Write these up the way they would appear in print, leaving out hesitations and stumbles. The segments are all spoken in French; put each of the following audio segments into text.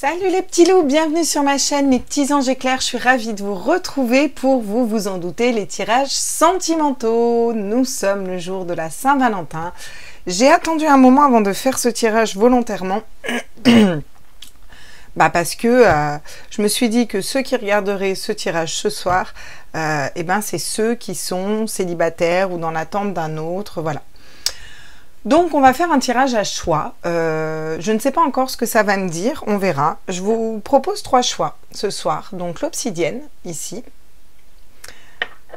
Salut les petits loups, bienvenue sur ma chaîne Les Petits Anges Éclairs. Je suis ravie de vous retrouver pour vous en doutez, les tirages sentimentaux. Nous sommes le jour de la Saint-Valentin. J'ai attendu un moment avant de faire ce tirage volontairement. Parce que je me suis dit que ceux qui regarderaient ce tirage ce soir, c'est ceux qui sont célibataires ou dans l'attente d'un autre, voilà. Donc on va faire un tirage à choix. Je ne sais pas encore ce que ça va me dire, on verra. Je vous propose 3 choix ce soir. Donc l'obsidienne, ici.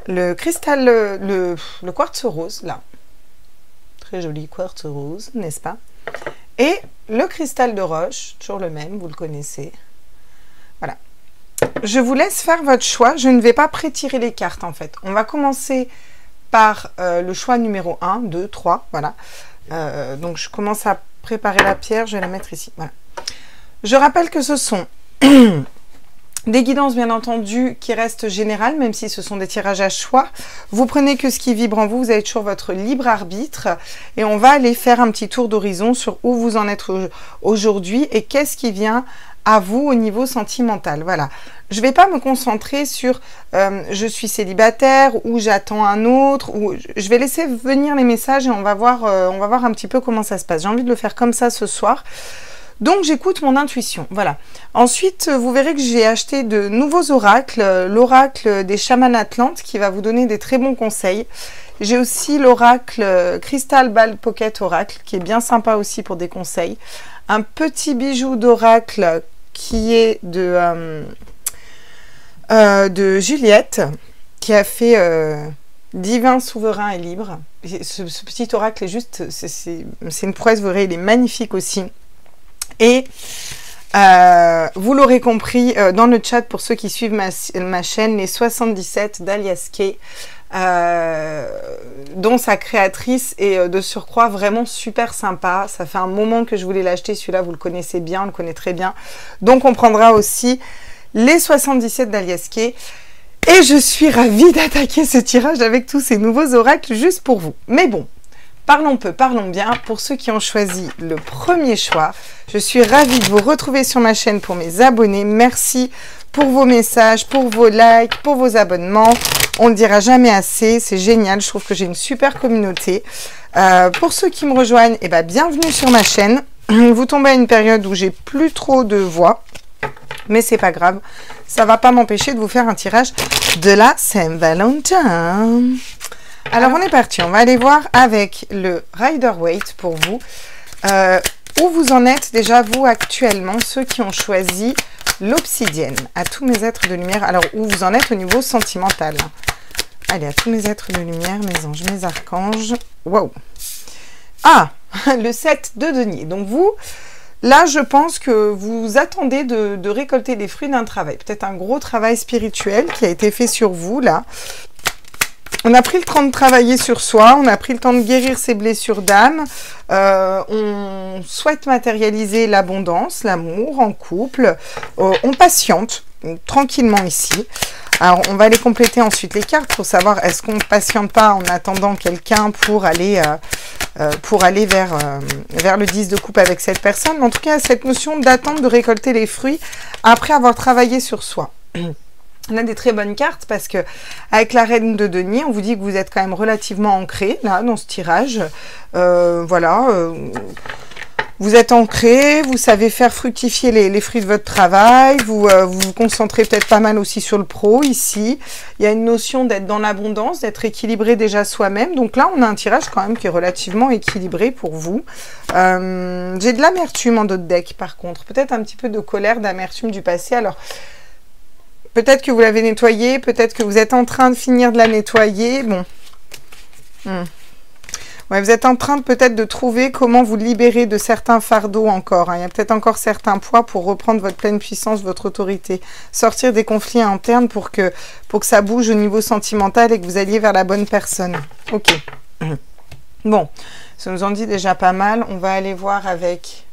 Le cristal, le quartz rose, là. Très joli quartz rose, n'est-ce pas? Et le cristal de roche, toujours le même, vous le connaissez. Voilà. Je vous laisse faire votre choix. Je ne vais pas pré-tirer les cartes, en fait. On va commencer par le choix numéro 1, 2, 3, voilà. Donc je commence à préparer la pierre, je vais la mettre ici. Voilà. Je rappelle que ce sont des guidances bien entendu qui restent générales, même si ce sont des tirages à choix. Vous prenez que ce qui vibre en vous, vous avez toujours votre libre arbitre et on va aller faire un petit tour d'horizon sur où vous en êtes aujourd'hui et qu'est-ce qui vient à vous au niveau sentimental. Voilà. Je ne vais pas me concentrer sur je suis célibataire ou j'attends un autre. Ou je vais laisser venir les messages et on va voir un petit peu comment ça se passe. J'ai envie de le faire comme ça ce soir. Donc j'écoute mon intuition. Voilà. Ensuite, vous verrez que j'ai acheté de nouveaux oracles. L'oracle des chamans atlantes qui va vous donner des très bons conseils. J'ai aussi l'oracle Crystal Ball Pocket Oracle qui est bien sympa aussi pour des conseils. Un petit bijou d'oracle qui est de Juliette qui a fait Divin, souverain et libre. Et ce petit oracle est juste, c'est une prouesse, vous verrez, il est magnifique aussi. Et vous l'aurez compris dans le chat pour ceux qui suivent ma chaîne, les 77 d'Alias Kay, dont sa créatrice est de surcroît vraiment super sympa. Ça fait un moment que je voulais l'acheter, celui-là vous le connaissez bien, on le connaît très bien. Donc on prendra aussi les 77 d'Alias Kay. Et je suis ravie d'attaquer ce tirage avec tous ces nouveaux oracles juste pour vous. Mais bon, parlons peu, parlons bien. Pour ceux qui ont choisi le premier choix, je suis ravie de vous retrouver sur ma chaîne pour mes abonnés. Merci pour vos messages, pour vos likes, pour vos abonnements. On ne dira jamais assez, c'est génial. Je trouve que j'ai une super communauté. Pour ceux qui me rejoignent, bienvenue sur ma chaîne. Vous tombez à une période où j'ai plus trop de voix. Mais c'est pas grave, ça va pas m'empêcher de vous faire un tirage de la Saint-Valentin. Alors on est parti, on va aller voir avec le Rider-Waite pour vous. Où vous en êtes déjà vous actuellement, ceux qui ont choisi l'obsidienne. À tous mes êtres de lumière, alors où vous en êtes au niveau sentimental. Allez, à tous mes êtres de lumière, mes anges, mes archanges. Wow. Ah, le 7 de denier. Donc vous... Là, je pense que vous attendez de récolter les fruits d'un travail. Peut-être un gros travail spirituel qui a été fait sur vous, là. On a pris le temps de travailler sur soi. On a pris le temps de guérir ses blessures d'âme. On souhaite matérialiser l'abondance, l'amour en couple. On patiente tranquillement ici. Alors, on va aller compléter ensuite les cartes pour savoir est-ce qu'on ne patiente pas en attendant quelqu'un pour aller vers le 10 de coupe avec cette personne. Mais en tout cas, cette notion d'attente de récolter les fruits après avoir travaillé sur soi. On a des très bonnes cartes parce que avec la reine de denier, on vous dit que vous êtes quand même relativement ancré là dans ce tirage. Vous êtes ancré, vous savez faire fructifier les fruits de votre travail, vous vous concentrez peut-être pas mal aussi sur le pro ici. Il y a une notion d'être dans l'abondance, d'être équilibré déjà soi-même. Donc là, on a un tirage quand même qui est relativement équilibré pour vous. J'ai de l'amertume en d'autres decks par contre, peut-être un petit peu de colère, d'amertume du passé. Alors, peut-être que vous l'avez nettoyé, peut-être que vous êtes en train de finir de la nettoyer. Bon. Ouais, vous êtes en train peut-être de trouver comment vous libérer de certains fardeaux encore. Hein. Il y a peut-être encore certains poids pour reprendre votre pleine puissance, votre autorité. Sortir des conflits internes pour que ça bouge au niveau sentimental et que vous alliez vers la bonne personne. Ok. Bon, ça nous en dit déjà pas mal. On va aller voir avec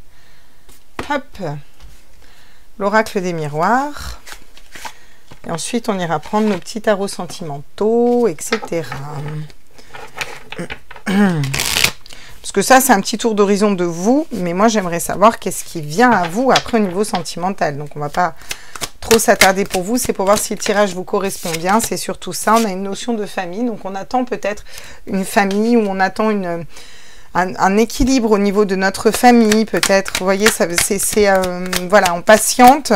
l'oracle des miroirs. Et ensuite, on ira prendre nos petits tarots sentimentaux, etc. Parce que ça, c'est un petit tour d'horizon de vous, mais moi, j'aimerais savoir qu'est-ce qui vient à vous après au niveau sentimental. Donc, on va pas trop s'attarder pour vous, c'est pour voir si le tirage vous correspond bien. C'est surtout ça, on a une notion de famille, donc on attend peut-être une famille ou on attend un équilibre au niveau de notre famille, peut-être. Vous voyez, voilà, on patiente.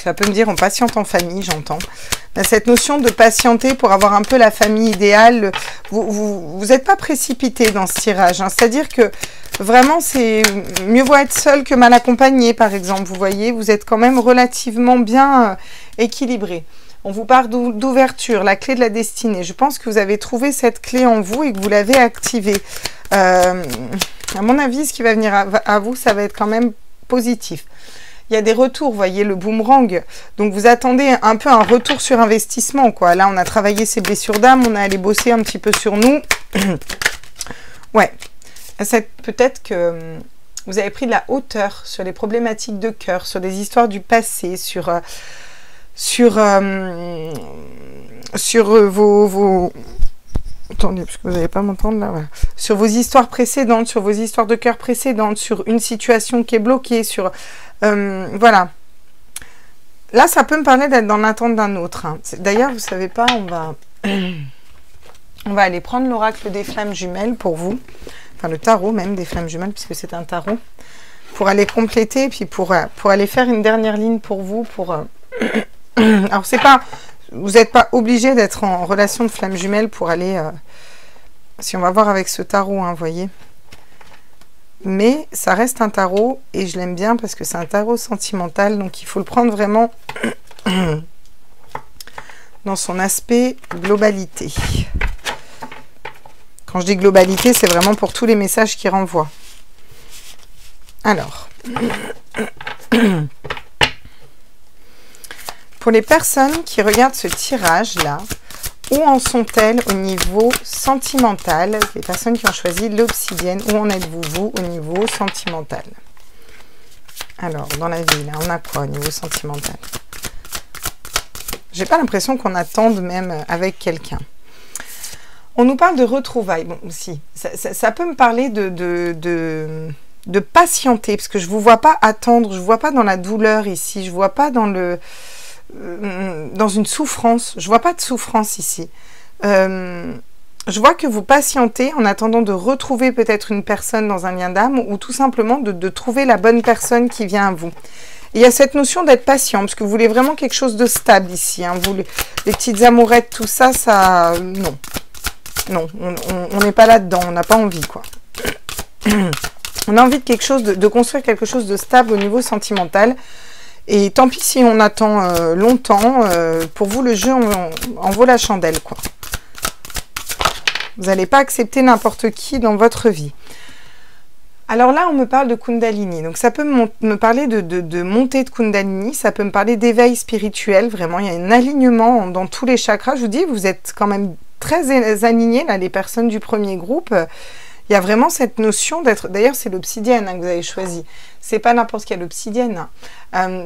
Ça peut me dire on patiente en famille, j'entends. Cette notion de patienter pour avoir un peu la famille idéale, vous n'êtes pas précipité dans ce tirage, hein. C'est-à-dire que vraiment, c'est mieux vaut être seul que mal accompagné, par exemple. Vous voyez, vous êtes quand même relativement bien équilibré. On vous parle d'ouverture, la clé de la destinée. Je pense que vous avez trouvé cette clé en vous et que vous l'avez activée. À mon avis, ce qui va venir à vous, ça va être quand même positif. Il y a des retours, vous voyez, le boomerang. Donc, vous attendez un peu un retour sur investissement, quoi. Là, on a travaillé ces blessures d'âme, on est allé bosser un petit peu sur nous. Ouais. Peut-être que vous avez pris de la hauteur sur les problématiques de cœur, sur des histoires du passé, sur vos... Attendez, parce que vous n'allez pas m'entendre là. Voilà. Sur vos histoires précédentes, sur vos histoires de cœur précédentes, sur une situation qui est bloquée, sur... voilà. Là, ça peut me parler d'être dans l'attente d'un autre. Hein. D'ailleurs, vous ne savez pas, on va aller prendre l'oracle des flammes jumelles pour vous. Enfin, le tarot même des flammes jumelles, puisque c'est un tarot. Pour aller compléter, puis pour aller faire une dernière ligne pour vous. Alors, c'est pas... Vous n'êtes pas obligé d'être en relation de flammes jumelles pour aller... si on va voir avec ce tarot, hein, vous voyez. Mais ça reste un tarot et je l'aime bien parce que c'est un tarot sentimental. Donc, il faut le prendre vraiment dans son aspect globalité. Quand je dis globalité, c'est vraiment pour tous les messages qui renvoient. Alors... Pour les personnes qui regardent ce tirage-là, où en sont-elles au niveau sentimental? Les personnes qui ont choisi l'obsidienne, où en êtes-vous, vous, au niveau sentimental? Alors, dans la vie, là, on a quoi au niveau sentimental? J'ai pas l'impression qu'on attende même avec quelqu'un. On nous parle de retrouvailles. Bon, si, ça peut me parler de patienter, parce que je ne vous vois pas attendre, je ne vois pas dans la douleur ici, je ne vois pas dans une souffrance, je vois pas de souffrance ici. Je vois que vous patientez en attendant de retrouver peut-être une personne dans un lien d'âme ou tout simplement de trouver la bonne personne qui vient à vous. Et il y a cette notion d'être patient, parce que vous voulez vraiment quelque chose de stable ici. Hein. Vous, les petites amourettes, tout ça, ça... Non. Non, on n'est pas là-dedans, on n'a pas envie, quoi. On a envie de quelque chose, de construire quelque chose de stable au niveau sentimental. Et tant pis si on attend longtemps, pour vous, le jeu en vaut la chandelle, quoi. Vous n'allez pas accepter n'importe qui dans votre vie. Alors là, on me parle de Kundalini. Donc, ça peut me parler de montée de Kundalini. Ça peut me parler d'éveil spirituel. Vraiment, il y a un alignement dans tous les chakras. Je vous dis, vous êtes quand même très alignés, là, les personnes du premier groupe. Il y a vraiment cette notion d'être... D'ailleurs, c'est l'obsidienne hein, que vous avez choisi. C'est pas n'importe quelle obsidienne.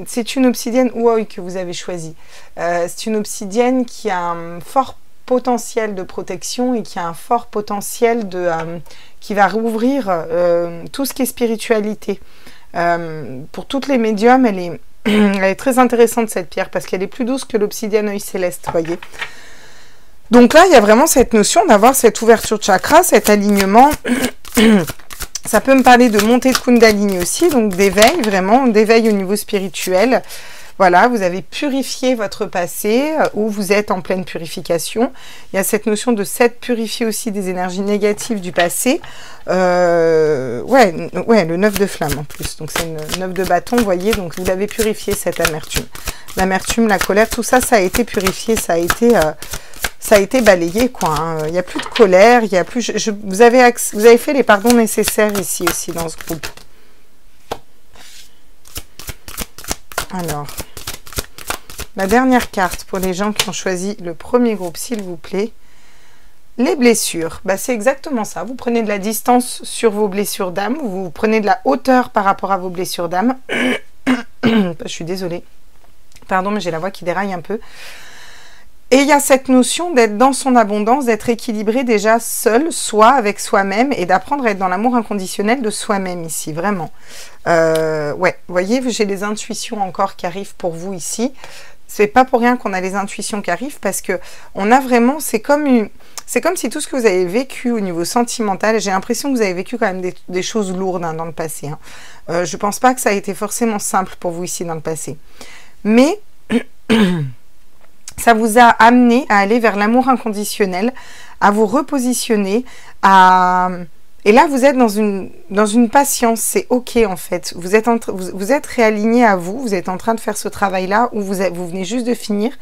C'est une obsidienne Ouoi que vous avez choisie. C'est une obsidienne qui a un fort potentiel de protection et qui a un fort potentiel qui va rouvrir tout ce qui est spiritualité. Pour toutes les médiums, elle est très intéressante cette pierre parce qu'elle est plus douce que l'obsidienne œil céleste, voyez. Donc là, il y a vraiment cette notion d'avoir cette ouverture de chakra, cet alignement. Ça peut me parler de montée de Kundalini aussi, donc d'éveil, vraiment, d'éveil au niveau spirituel. Voilà, vous avez purifié votre passé ou vous êtes en pleine purification. Il y a cette notion de s'être purifié aussi des énergies négatives du passé. Ouais, le 9 de flamme en plus. Donc c'est une 9 de bâton, vous voyez, donc vous l'avez purifié cette amertume. L'amertume, la colère, tout ça, ça a été purifié, ça a été balayé, quoi. Hein. Il n'y a plus de colère, il y a plus... vous avez fait les pardons nécessaires ici aussi dans ce groupe. Alors, la dernière carte pour les gens qui ont choisi le premier groupe, s'il vous plaît. Les blessures, bah, c'est exactement ça. Vous prenez de la distance sur vos blessures d'âme, vous prenez de la hauteur par rapport à vos blessures d'âme. Je suis désolée. Pardon, mais j'ai la voix qui déraille un peu. Et il y a cette notion d'être dans son abondance, d'être équilibré déjà seul, soi, avec soi-même, et d'apprendre à être dans l'amour inconditionnel de soi-même ici, vraiment. Ouais, vous voyez, j'ai les intuitions encore qui arrivent pour vous ici. C'est pas pour rien qu'on a les intuitions qui arrivent, parce que on a vraiment, c'est comme si tout ce que vous avez vécu au niveau sentimental, j'ai l'impression que vous avez vécu quand même des choses lourdes hein, dans le passé. Hein. Je pense pas que ça a été forcément simple pour vous ici dans le passé. Mais ça vous a amené à aller vers l'amour inconditionnel, à vous repositionner, et là vous êtes dans une patience, c'est ok en fait. Vous êtes réaligné à vous, vous êtes en train de faire ce travail-là où vous venez juste de finir,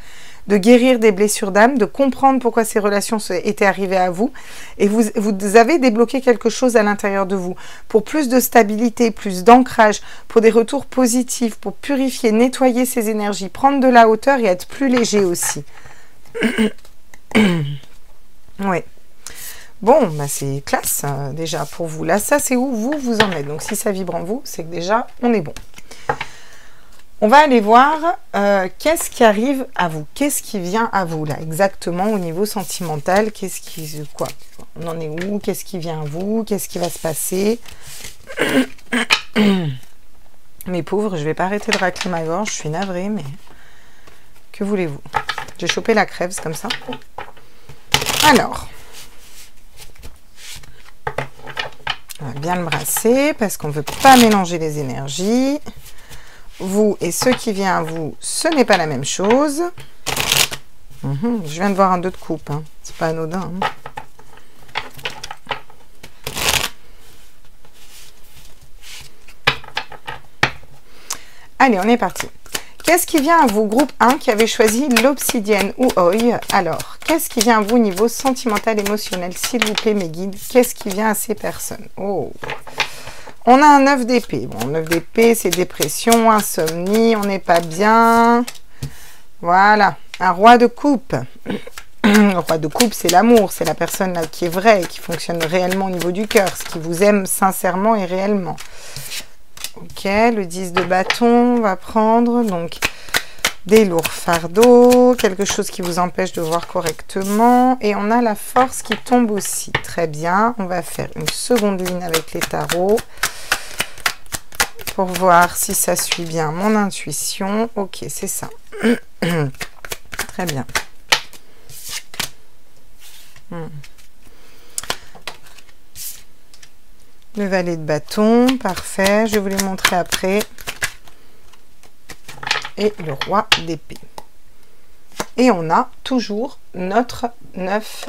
de guérir des blessures d'âme, de comprendre pourquoi ces relations étaient arrivées à vous, et vous avez débloqué quelque chose à l'intérieur de vous, pour plus de stabilité, plus d'ancrage, pour des retours positifs, pour purifier, nettoyer ces énergies, prendre de la hauteur et être plus léger aussi. Ouais. Bon, bah c'est classe déjà pour vous. Là, ça c'est où vous en êtes. Donc si ça vibre en vous, c'est que déjà on est bon. On va aller voir qu'est-ce qui arrive à vous, qu'est-ce qui vient à vous là exactement au niveau sentimental, quoi, on en est où, qu'est-ce qui vient à vous, qu'est-ce qui va se passer. Mes pauvres, je vais pas arrêter de racler ma gorge, je suis navrée, mais que voulez-vous? J'ai chopé la crève, c'est comme ça. Alors, on va bien le brasser parce qu'on ne veut pas mélanger les énergies. Vous et ce qui vient à vous, ce n'est pas la même chose. Je viens de voir un 2 de coupe, hein. C'est pas anodin. Hein. Allez, on est parti. Qu'est-ce qui vient à vous, groupe 1, qui avait choisi l'obsidienne ou oi? Alors, qu'est-ce qui vient à vous, niveau sentimental, émotionnel? S'il vous plaît, mes guides, qu'est-ce qui vient à ces personnes? Oh, on a un 9 d'épée. Bon, 9 d'épée, c'est dépression, insomnie, on n'est pas bien. Voilà, un roi de coupe. Le roi de coupe, c'est l'amour, c'est la personne là qui est vraie, qui fonctionne réellement au niveau du cœur, ce qui vous aime sincèrement et réellement. Ok, le 10 de bâton, on va prendre donc des lourds fardeaux, quelque chose qui vous empêche de voir correctement. Et on a la force qui tombe aussi. Très bien, on va faire une seconde ligne avec les tarots pour voir si ça suit bien mon intuition. Ok, c'est ça. Très bien. Le valet de bâton, parfait. Je vais vous les montrer après. Et le roi d'épée. Et on a toujours notre 9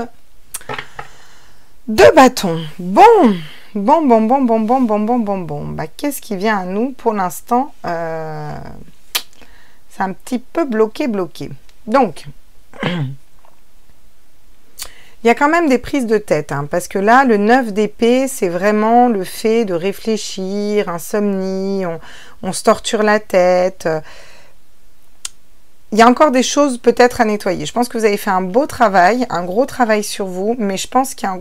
de bâton. Bon. Bah, qu'est-ce qui vient à nous pour l'instant? C'est un petit peu bloqué. Donc, il y a quand même des prises de tête, hein, parce que là, le 9 d'épée, c'est vraiment le fait de réfléchir, insomnie, on se torture la tête. Il y a encore des choses peut-être à nettoyer. Je pense que vous avez fait un beau travail, un gros travail sur vous, mais je pense qu'il y a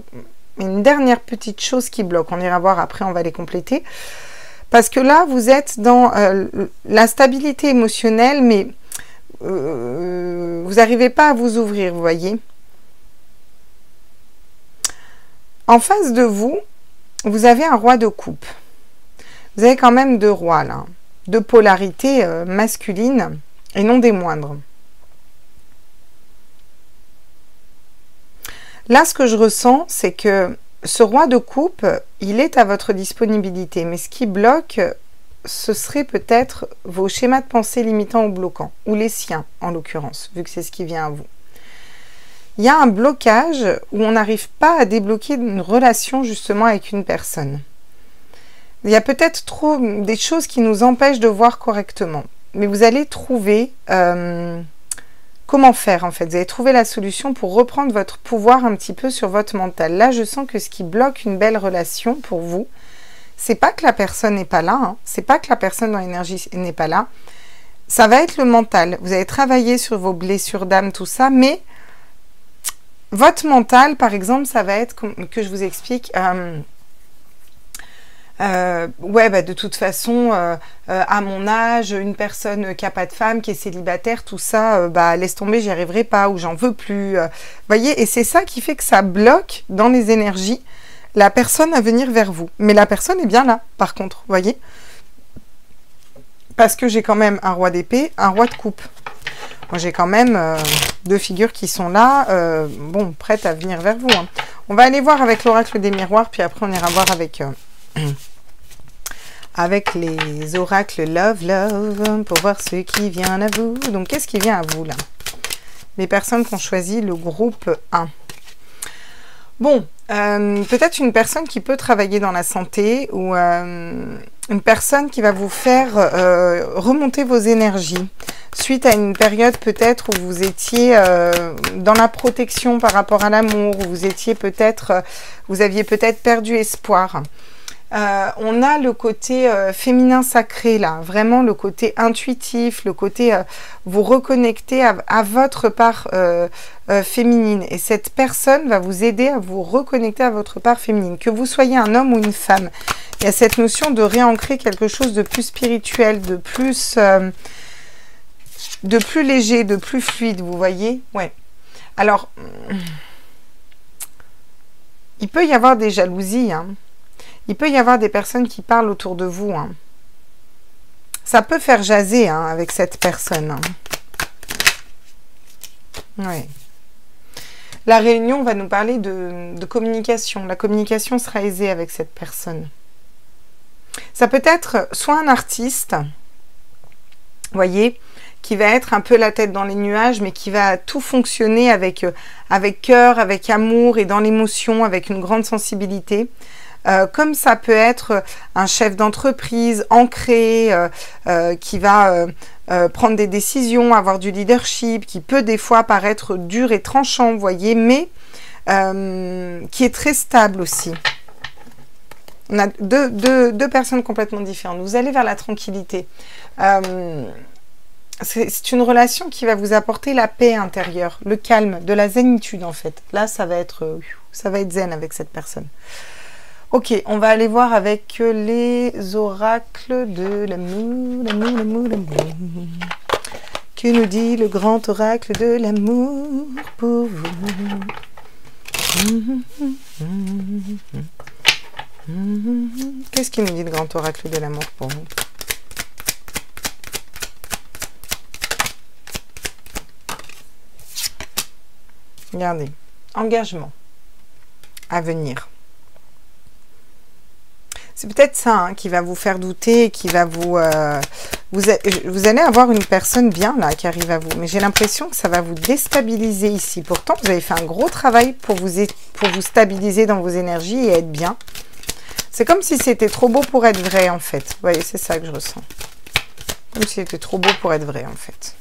une dernière petite chose qui bloque. On ira voir après, on va les compléter. Parce que là, vous êtes dans la stabilité émotionnelle, mais vous n'arrivez pas à vous ouvrir, vous voyez. En face de vous, vous avez un roi de coupe. Vous avez quand même 2 rois, là. 2 polarités masculines, et non des moindres. Là, ce que je ressens, c'est que ce roi de coupe, il est à votre disponibilité. Mais ce qui bloque, ce serait peut-être vos schémas de pensée limitants ou bloquants. Ou les siens, en l'occurrence, vu que c'est ce qui vient à vous. Il y a un blocage où on n'arrive pas à débloquer une relation justement avec une personne. Il y a peut-être trop des choses qui nous empêchent de voir correctement. Mais vous allez trouver comment faire en fait. Vous allez trouver la solution pour reprendre votre pouvoir un petit peu sur votre mental. Là, je sens que ce qui bloque une belle relation pour vous, c'est pas que la personne n'est pas là, hein. C'est pas que la personne dans l'énergie n'est pas là. Ça va être le mental. Vous allez travailler sur vos blessures d'âme, tout ça, mais votre mental, par exemple, ça va être, que je vous explique, Ouais, bah, de toute façon, à mon âge, une personne qui n'a pas de femme, qui est célibataire, tout ça, bah, laisse tomber, j'y arriverai pas ou j'en veux plus. Voyez, et c'est ça qui fait que ça bloque dans les énergies la personne à venir vers vous. Mais la personne est bien là, par contre, voyez. Parce que j'ai quand même un roi d'épée, un roi de coupe. Moi, j'ai quand même deux figures qui sont là, bon, prêtes à venir vers vous. Hein. On va aller voir avec l'oracle des miroirs, puis après on ira voir avec... avec les oracles Love, pour voir ce qui vient à vous. Donc, qu'est-ce qui vient à vous, là? Les personnes qui ont choisi le groupe 1. Bon, peut-être une personne qui peut travailler dans la santé ou une personne qui va vous faire remonter vos énergies suite à une période peut-être où vous étiez dans la protection par rapport à l'amour, où vous étiez peut-être, vous aviez peut-être perdu espoir. On a le côté féminin sacré là, vraiment le côté intuitif, le côté vous reconnecter à votre part féminine. Et cette personne va vous aider à vous reconnecter à votre part féminine. Que vous soyez un homme ou une femme, il y a cette notion de réancrer quelque chose de plus spirituel, de plus léger, de plus fluide, vous voyez? Ouais. Alors, il peut y avoir des jalousies, hein. Il peut y avoir des personnes qui parlent autour de vous. Hein. Ça peut faire jaser hein, avec cette personne. Hein. Ouais. La réunion va nous parler de communication. La communication sera aisée avec cette personne. Ça peut être soit un artiste, voyez, qui va être un peu la tête dans les nuages, mais qui va tout fonctionner avec cœur, avec amour et dans l'émotion, avec une grande sensibilité. Comme ça peut être un chef d'entreprise ancré, qui va prendre des décisions, avoir du leadership, qui peut des fois paraître dur et tranchant, vous voyez, mais qui est très stable aussi. On a deux personnes complètement différentes. Vous allez vers la tranquillité. C'est une relation qui va vous apporter la paix intérieure, le calme, de la zénitude en fait. Là, ça va être zen avec cette personne. Ok, on va aller voir avec les oracles de l'amour. Que nous dit le grand oracle de l'amour pour vous? Qu'est-ce qu'il nous dit le grand oracle de l'amour pour vous? Regardez, engagement à venir. C'est peut-être ça hein, qui va vous faire douter, qui va vous... vous allez avoir une personne bien là qui arrive à vous, mais j'ai l'impression que ça va vous déstabiliser ici. Pourtant, vous avez fait un gros travail pour vous stabiliser dans vos énergies et être bien. C'est comme si c'était trop beau pour être vrai en fait. Vous voyez, c'est ça que je ressens. Comme si c'était trop beau pour être vrai en fait.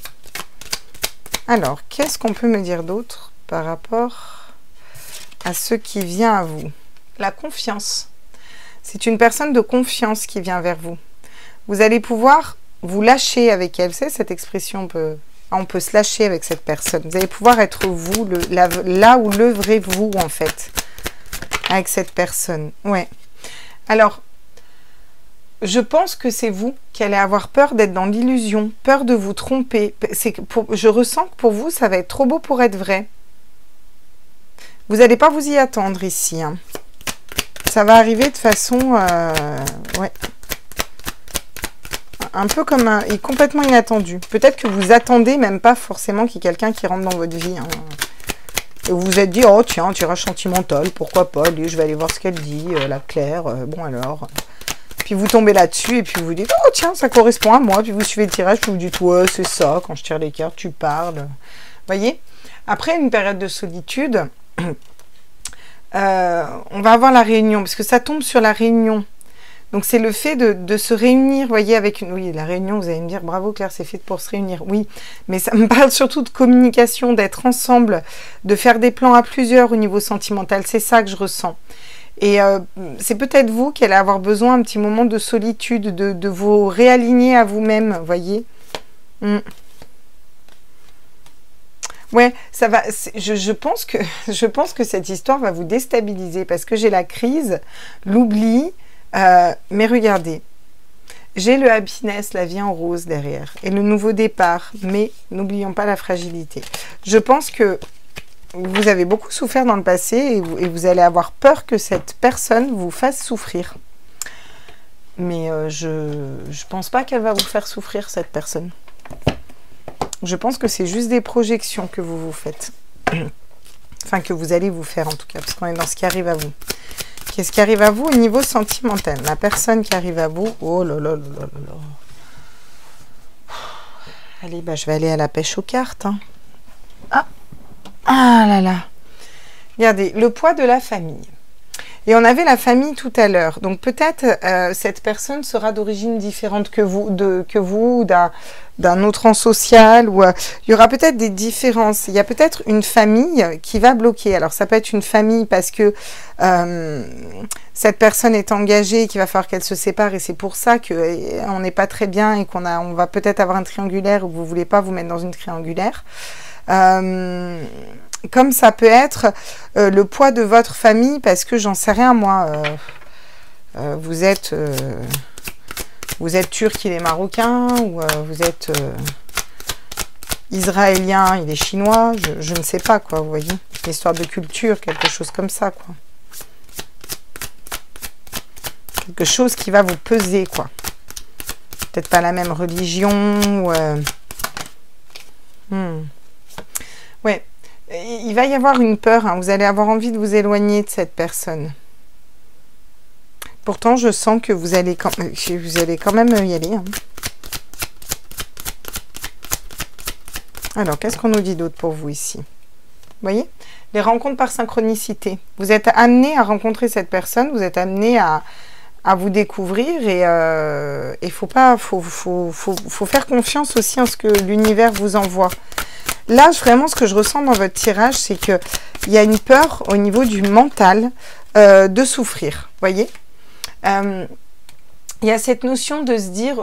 Alors, qu'est-ce qu'on peut me dire d'autre par rapport à ce qui vient à vous? La confiance. C'est une personne de confiance qui vient vers vous. Vous allez pouvoir vous lâcher avec elle. C'est cette expression, on peut se lâcher avec cette personne. Vous allez pouvoir être vous, là où le vrai vous, en fait, avec cette personne. Ouais. Alors, je pense que c'est vous qui allez avoir peur d'être dans l'illusion, peur de vous tromper. Je ressens que pour vous, ça va être trop beau pour être vrai. Vous n'allez pas vous y attendre ici, hein. Ça va arriver de façon, ouais, un peu comme complètement inattendu. Peut-être que vous attendez même pas forcément qu'il y ait quelqu'un qui rentre dans votre vie. Hein. Et vous vous êtes dit, oh tiens, tirage sentimental, pourquoi pas, lui, je vais aller voir ce qu'elle dit, la Claire, bon alors. Puis vous tombez là-dessus et puis vous vous dites, oh tiens, ça correspond à moi. Puis vous suivez le tirage, puis vous dites, ouais, c'est ça, quand je tire les cartes, tu parles. Voyez? Après une période de solitude... on va avoir la réunion, parce que ça tombe sur la réunion. Donc, c'est le fait de se réunir, vous voyez, avec une... Oui, la réunion, vous allez me dire, bravo Claire, c'est fait pour se réunir. Oui, mais ça me parle surtout de communication, d'être ensemble, de faire des plans à plusieurs au niveau sentimental. C'est ça que je ressens. Et c'est peut-être vous qui allez avoir besoin un petit moment de solitude, de vous réaligner à vous-même, vous voyez. Ouais, ça va. Je pense que cette histoire va vous déstabiliser parce que j'ai la crise, l'oubli, Mais regardez, j'ai le happiness, la vie en rose derrière, et le nouveau départ, mais n'oublions pas la fragilité. Je pense que vous avez beaucoup souffert dans le passé et vous allez avoir peur que cette personne vous fasse souffrir. Mais je ne pense pas qu'elle va vous faire souffrir, cette personne. Je pense que c'est juste des projections que vous vous faites. Enfin, que vous allez vous faire en tout cas, parce qu'on est dans ce qui arrive à vous. Qu'est-ce qui arrive à vous au niveau sentimental? La personne qui arrive à vous, oh là là là là là. Allez, bah, je vais aller à la pêche aux cartes. Hein. Ah là là. Regardez, le poids de la famille. Et on avait la famille tout à l'heure. Donc peut-être cette personne sera d'origine différente que vous, d'un autre rang social. Ou il y aura peut-être des différences. Il y a peut-être une famille qui va bloquer. Alors ça peut être une famille parce que cette personne est engagée et qu'il va falloir qu'elle se sépare. Et c'est pour ça qu'on n'est pas très bien et on va peut-être avoir un triangulaire ou vous ne voulez pas vous mettre dans une triangulaire. Comme ça peut être le poids de votre famille, parce que j'en sais rien, moi, vous êtes turc, il est marocain, ou vous êtes israélien, il est chinois, je ne sais pas, quoi, vous voyez, l'histoire de culture, quelque chose comme ça, quoi. Quelque chose qui va vous peser, quoi. Peut-être pas la même religion, ou... Ouais. Il va y avoir une peur, hein. Vous allez avoir envie de vous éloigner de cette personne. Pourtant, je sens que vous allez quand même y aller. Hein. Alors, qu'est-ce qu'on nous dit d'autre pour vous ici? Vous voyez? Les rencontres par synchronicité. Vous êtes amené à rencontrer cette personne, vous êtes amené à vous découvrir et il faut faire confiance aussi en ce que l'univers vous envoie. Là, vraiment, ce que je ressens dans votre tirage, c'est qu'il y a une peur au niveau du mental de souffrir, voyez. Il y a cette notion de se dire,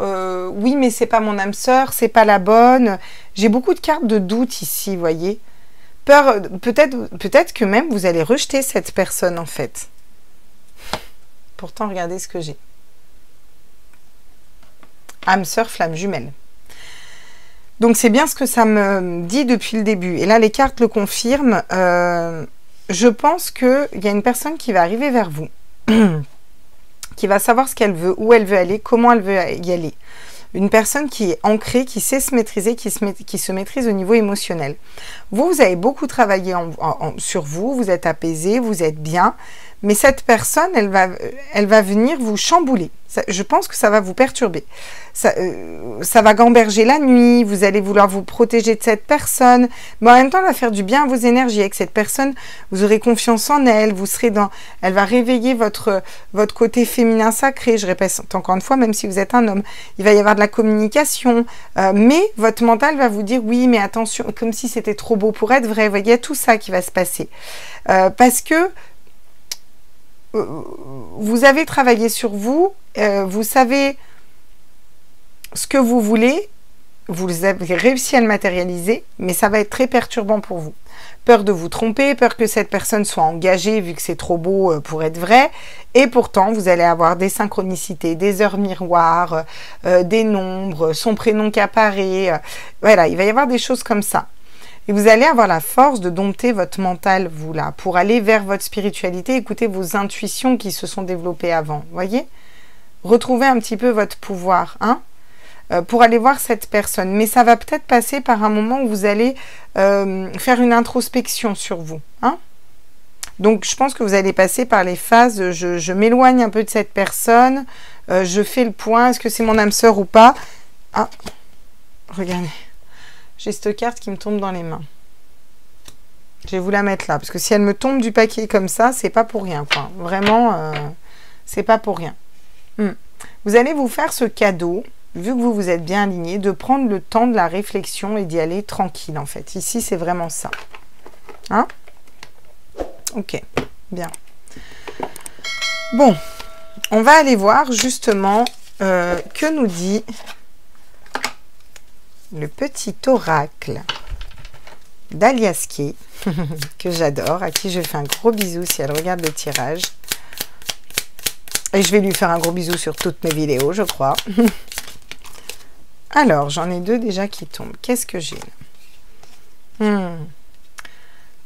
oui, mais c'est pas mon âme sœur, c'est pas la bonne. J'ai beaucoup de cartes de doute ici, voyez. Peur, peut-être que même vous allez rejeter cette personne, en fait. Pourtant, regardez ce que j'ai. Âme sœur, flamme jumelle. Donc, c'est bien ce que ça me dit depuis le début. Et là, les cartes le confirment. Je pense qu'il y a une personne qui va arriver vers vous, qui va savoir ce qu'elle veut, où elle veut aller, comment elle veut y aller. Une personne qui est ancrée, qui sait se maîtriser, qui se maîtrise au niveau émotionnel. Vous avez beaucoup travaillé sur vous, vous êtes apaisé, vous êtes bien. Mais cette personne, elle va venir vous chambouler. Je pense que ça va vous perturber. Ça va gamberger la nuit, vous allez vouloir vous protéger de cette personne. Mais en même temps, elle va faire du bien à vos énergies. Avec cette personne, vous aurez confiance en elle. Elle va réveiller votre côté féminin sacré. Je répète encore une fois, même si vous êtes un homme. Il va y avoir de la communication. Mais votre mental va vous dire, oui, mais attention, comme si c'était trop beau pour être vrai. Vous voyez, il y a tout ça qui va se passer. Parce que vous avez travaillé sur vous, vous savez ce que vous voulez, vous avez réussi à le matérialiser, mais ça va être très perturbant pour vous. Peur de vous tromper, peur que cette personne soit engagée vu que c'est trop beau pour être vrai, et pourtant vous allez avoir des synchronicités, des heures miroirs, des nombres, son prénom qui apparaît, voilà, il va y avoir des choses comme ça. Et vous allez avoir la force de dompter votre mental, vous là, pour aller vers votre spiritualité, écouter vos intuitions qui se sont développées avant, voyez? Retrouvez un petit peu votre pouvoir, hein, pour aller voir cette personne. Mais ça va peut-être passer par un moment où vous allez faire une introspection sur vous, hein. Donc, je pense que vous allez passer par les phases, je m'éloigne un peu de cette personne, je fais le point, est-ce que c'est mon âme sœur ou pas? Ah, regardez. J'ai cette carte qui me tombe dans les mains. Je vais vous la mettre là, parce que si elle me tombe du paquet comme ça, c'est pas pour rien, quoi. Vraiment, c'est pas pour rien. Vous allez vous faire ce cadeau, vu que vous êtes bien aligné, de prendre le temps de la réflexion et d'y aller tranquille, en fait. Ici, c'est vraiment ça. Hein? Ok, bien. Bon, on va aller voir, justement, que nous dit... le petit oracle d'Alias Kay, que j'adore, à qui je fais un gros bisou si elle regarde le tirage. Et je vais lui faire un gros bisou sur toutes mes vidéos, je crois. Alors, j'en ai 2 déjà qui tombent. Qu'est-ce que j'ai là?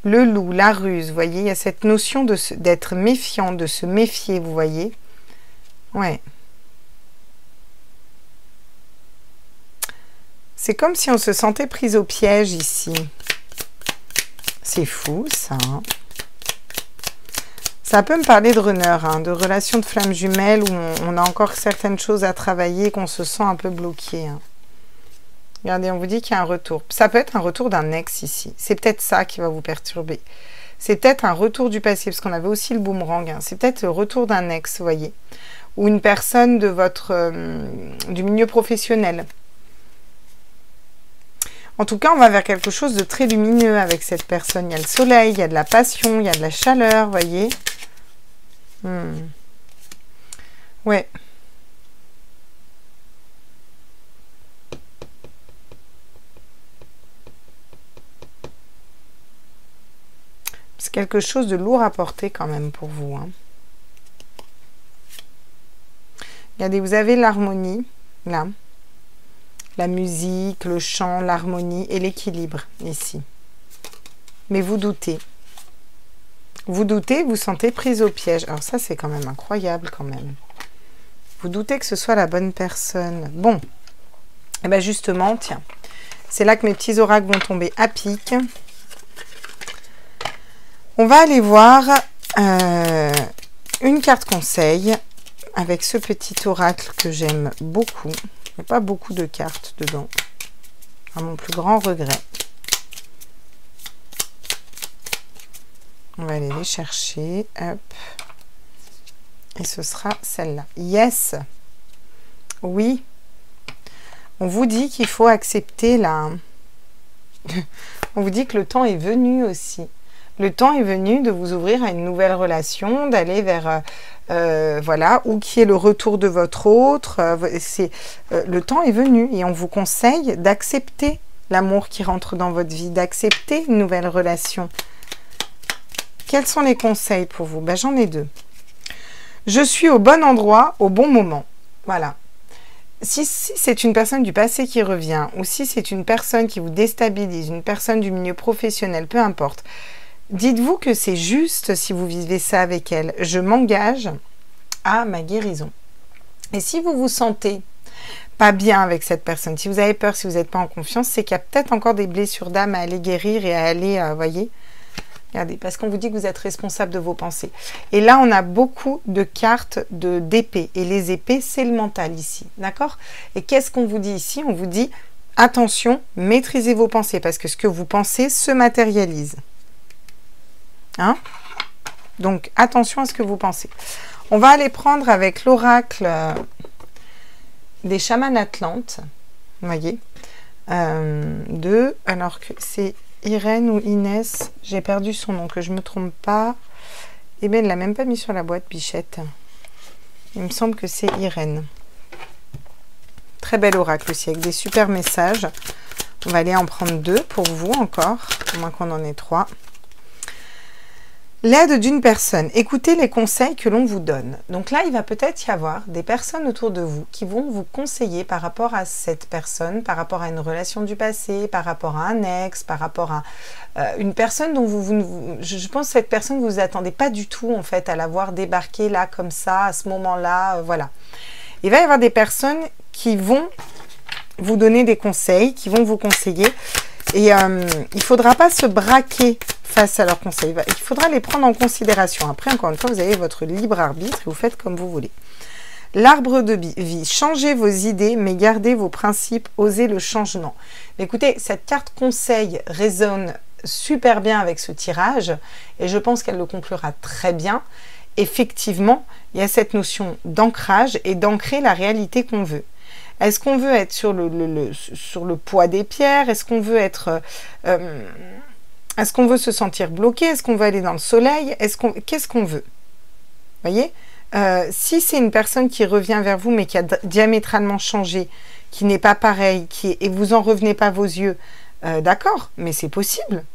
Le loup, la ruse, vous voyez, il y a cette notion d'être méfiant, de se méfier, vous voyez. Ouais. C'est comme si on se sentait prise au piège ici. C'est fou, ça. Hein. Ça peut me parler de runner, hein, de relation de flamme jumelle où on a encore certaines choses à travailler, qu'on se sent un peu bloqué. Hein. Regardez, on vous dit qu'il y a un retour. Ça peut être un retour d'un ex ici. C'est peut-être ça qui va vous perturber. C'est peut-être un retour du passé, parce qu'on avait aussi le boomerang. Hein. C'est peut-être le retour d'un ex, vous voyez. Ou une personne de votre du milieu professionnel. En tout cas, on va vers quelque chose de très lumineux avec cette personne. Il y a le soleil, il y a de la passion, il y a de la chaleur, vous voyez. Ouais. C'est quelque chose de lourd à porter quand même pour vous. Hein. Regardez, vous avez l'harmonie, là. La musique, le chant, l'harmonie et l'équilibre, ici. Mais vous doutez. Vous doutez, vous sentez prise au piège. Alors ça, c'est quand même incroyable, quand même. Vous doutez que ce soit la bonne personne. Bon. Et bien justement, tiens. C'est là que mes petits oracles vont tomber à pic. On va aller voir une carte conseil avec ce petit oracle que j'aime beaucoup. Il n'y a pas beaucoup de cartes dedans, à mon plus grand regret. On va aller les chercher. Hop. Et ce sera celle-là. Yes. Oui. On vous dit qu'il faut accepter la... On vous dit que le temps est venu aussi. Le temps est venu de vous ouvrir à une nouvelle relation, d'aller vers... voilà, ou qui est le retour de votre autre. Le temps est venu et on vous conseille d'accepter l'amour qui rentre dans votre vie, d'accepter une nouvelle relation. Quels sont les conseils pour vous? Ben, j'en ai 2. Je suis au bon endroit, au bon moment. Voilà. Si c'est une personne du passé qui revient, ou si c'est une personne qui vous déstabilise, une personne du milieu professionnel, peu importe, dites-vous que c'est juste si vous vivez ça avec elle. Je m'engage à ma guérison. Et si vous vous sentez pas bien avec cette personne, si vous avez peur, si vous n'êtes pas en confiance, c'est qu'il y a peut-être encore des blessures d'âme à aller guérir et à aller, voyez, regardez, parce qu'on vous dit que vous êtes responsable de vos pensées. Et là, on a beaucoup de cartes d'épées. Et les épées, c'est le mental ici, d'accord? Et qu'est-ce qu'on vous dit ici? On vous dit, attention, maîtrisez vos pensées, parce que ce que vous pensez se matérialise. Hein? Donc, attention à ce que vous pensez. On va aller prendre avec l'oracle des chamans atlantes. Vous voyez alors que c'est Irène ou Inès. J'ai perdu son nom, que je ne me trompe pas. Eh bien, elle ne l'a même pas mis sur la boîte, Bichette. Il me semble que c'est Irène. Très bel oracle aussi, avec des super messages. On va aller en prendre 2 pour vous encore, à moins qu'on en ait 3. L'aide d'une personne. Écoutez les conseils que l'on vous donne. Donc là, il va peut-être y avoir des personnes autour de vous qui vont vous conseiller par rapport à cette personne, par rapport à une relation du passé, par rapport à un ex, par rapport à une personne dont je pense que cette personne, vous ne vous attendez pas du tout en fait à la voir débarquer là comme ça, à ce moment-là, voilà. Il va y avoir des personnes qui vont vous donner des conseils, qui vont vous conseiller. Et il ne faudra pas se braquer face à leurs conseils. Il faudra les prendre en considération. Après, encore une fois, vous avez votre libre arbitre et vous faites comme vous voulez. L'arbre de vie. Changez vos idées, mais gardez vos principes. Osez le changement. Écoutez, cette carte conseil résonne super bien avec ce tirage et je pense qu'elle le conclura très bien. Effectivement, il y a cette notion d'ancrage et d'ancrer la réalité qu'on veut. Est-ce qu'on veut être sur le poids des pierres? Est-ce qu'on veut être... est-ce qu'on veut se sentir bloqué? Est-ce qu'on veut aller dans le soleil? Qu'est-ce qu'on veut? Vous voyez? Si c'est une personne qui revient vers vous, mais qui a diamétralement changé, qui n'est pas pareil, et vous en revenez pas vos yeux, d'accord, mais c'est possible.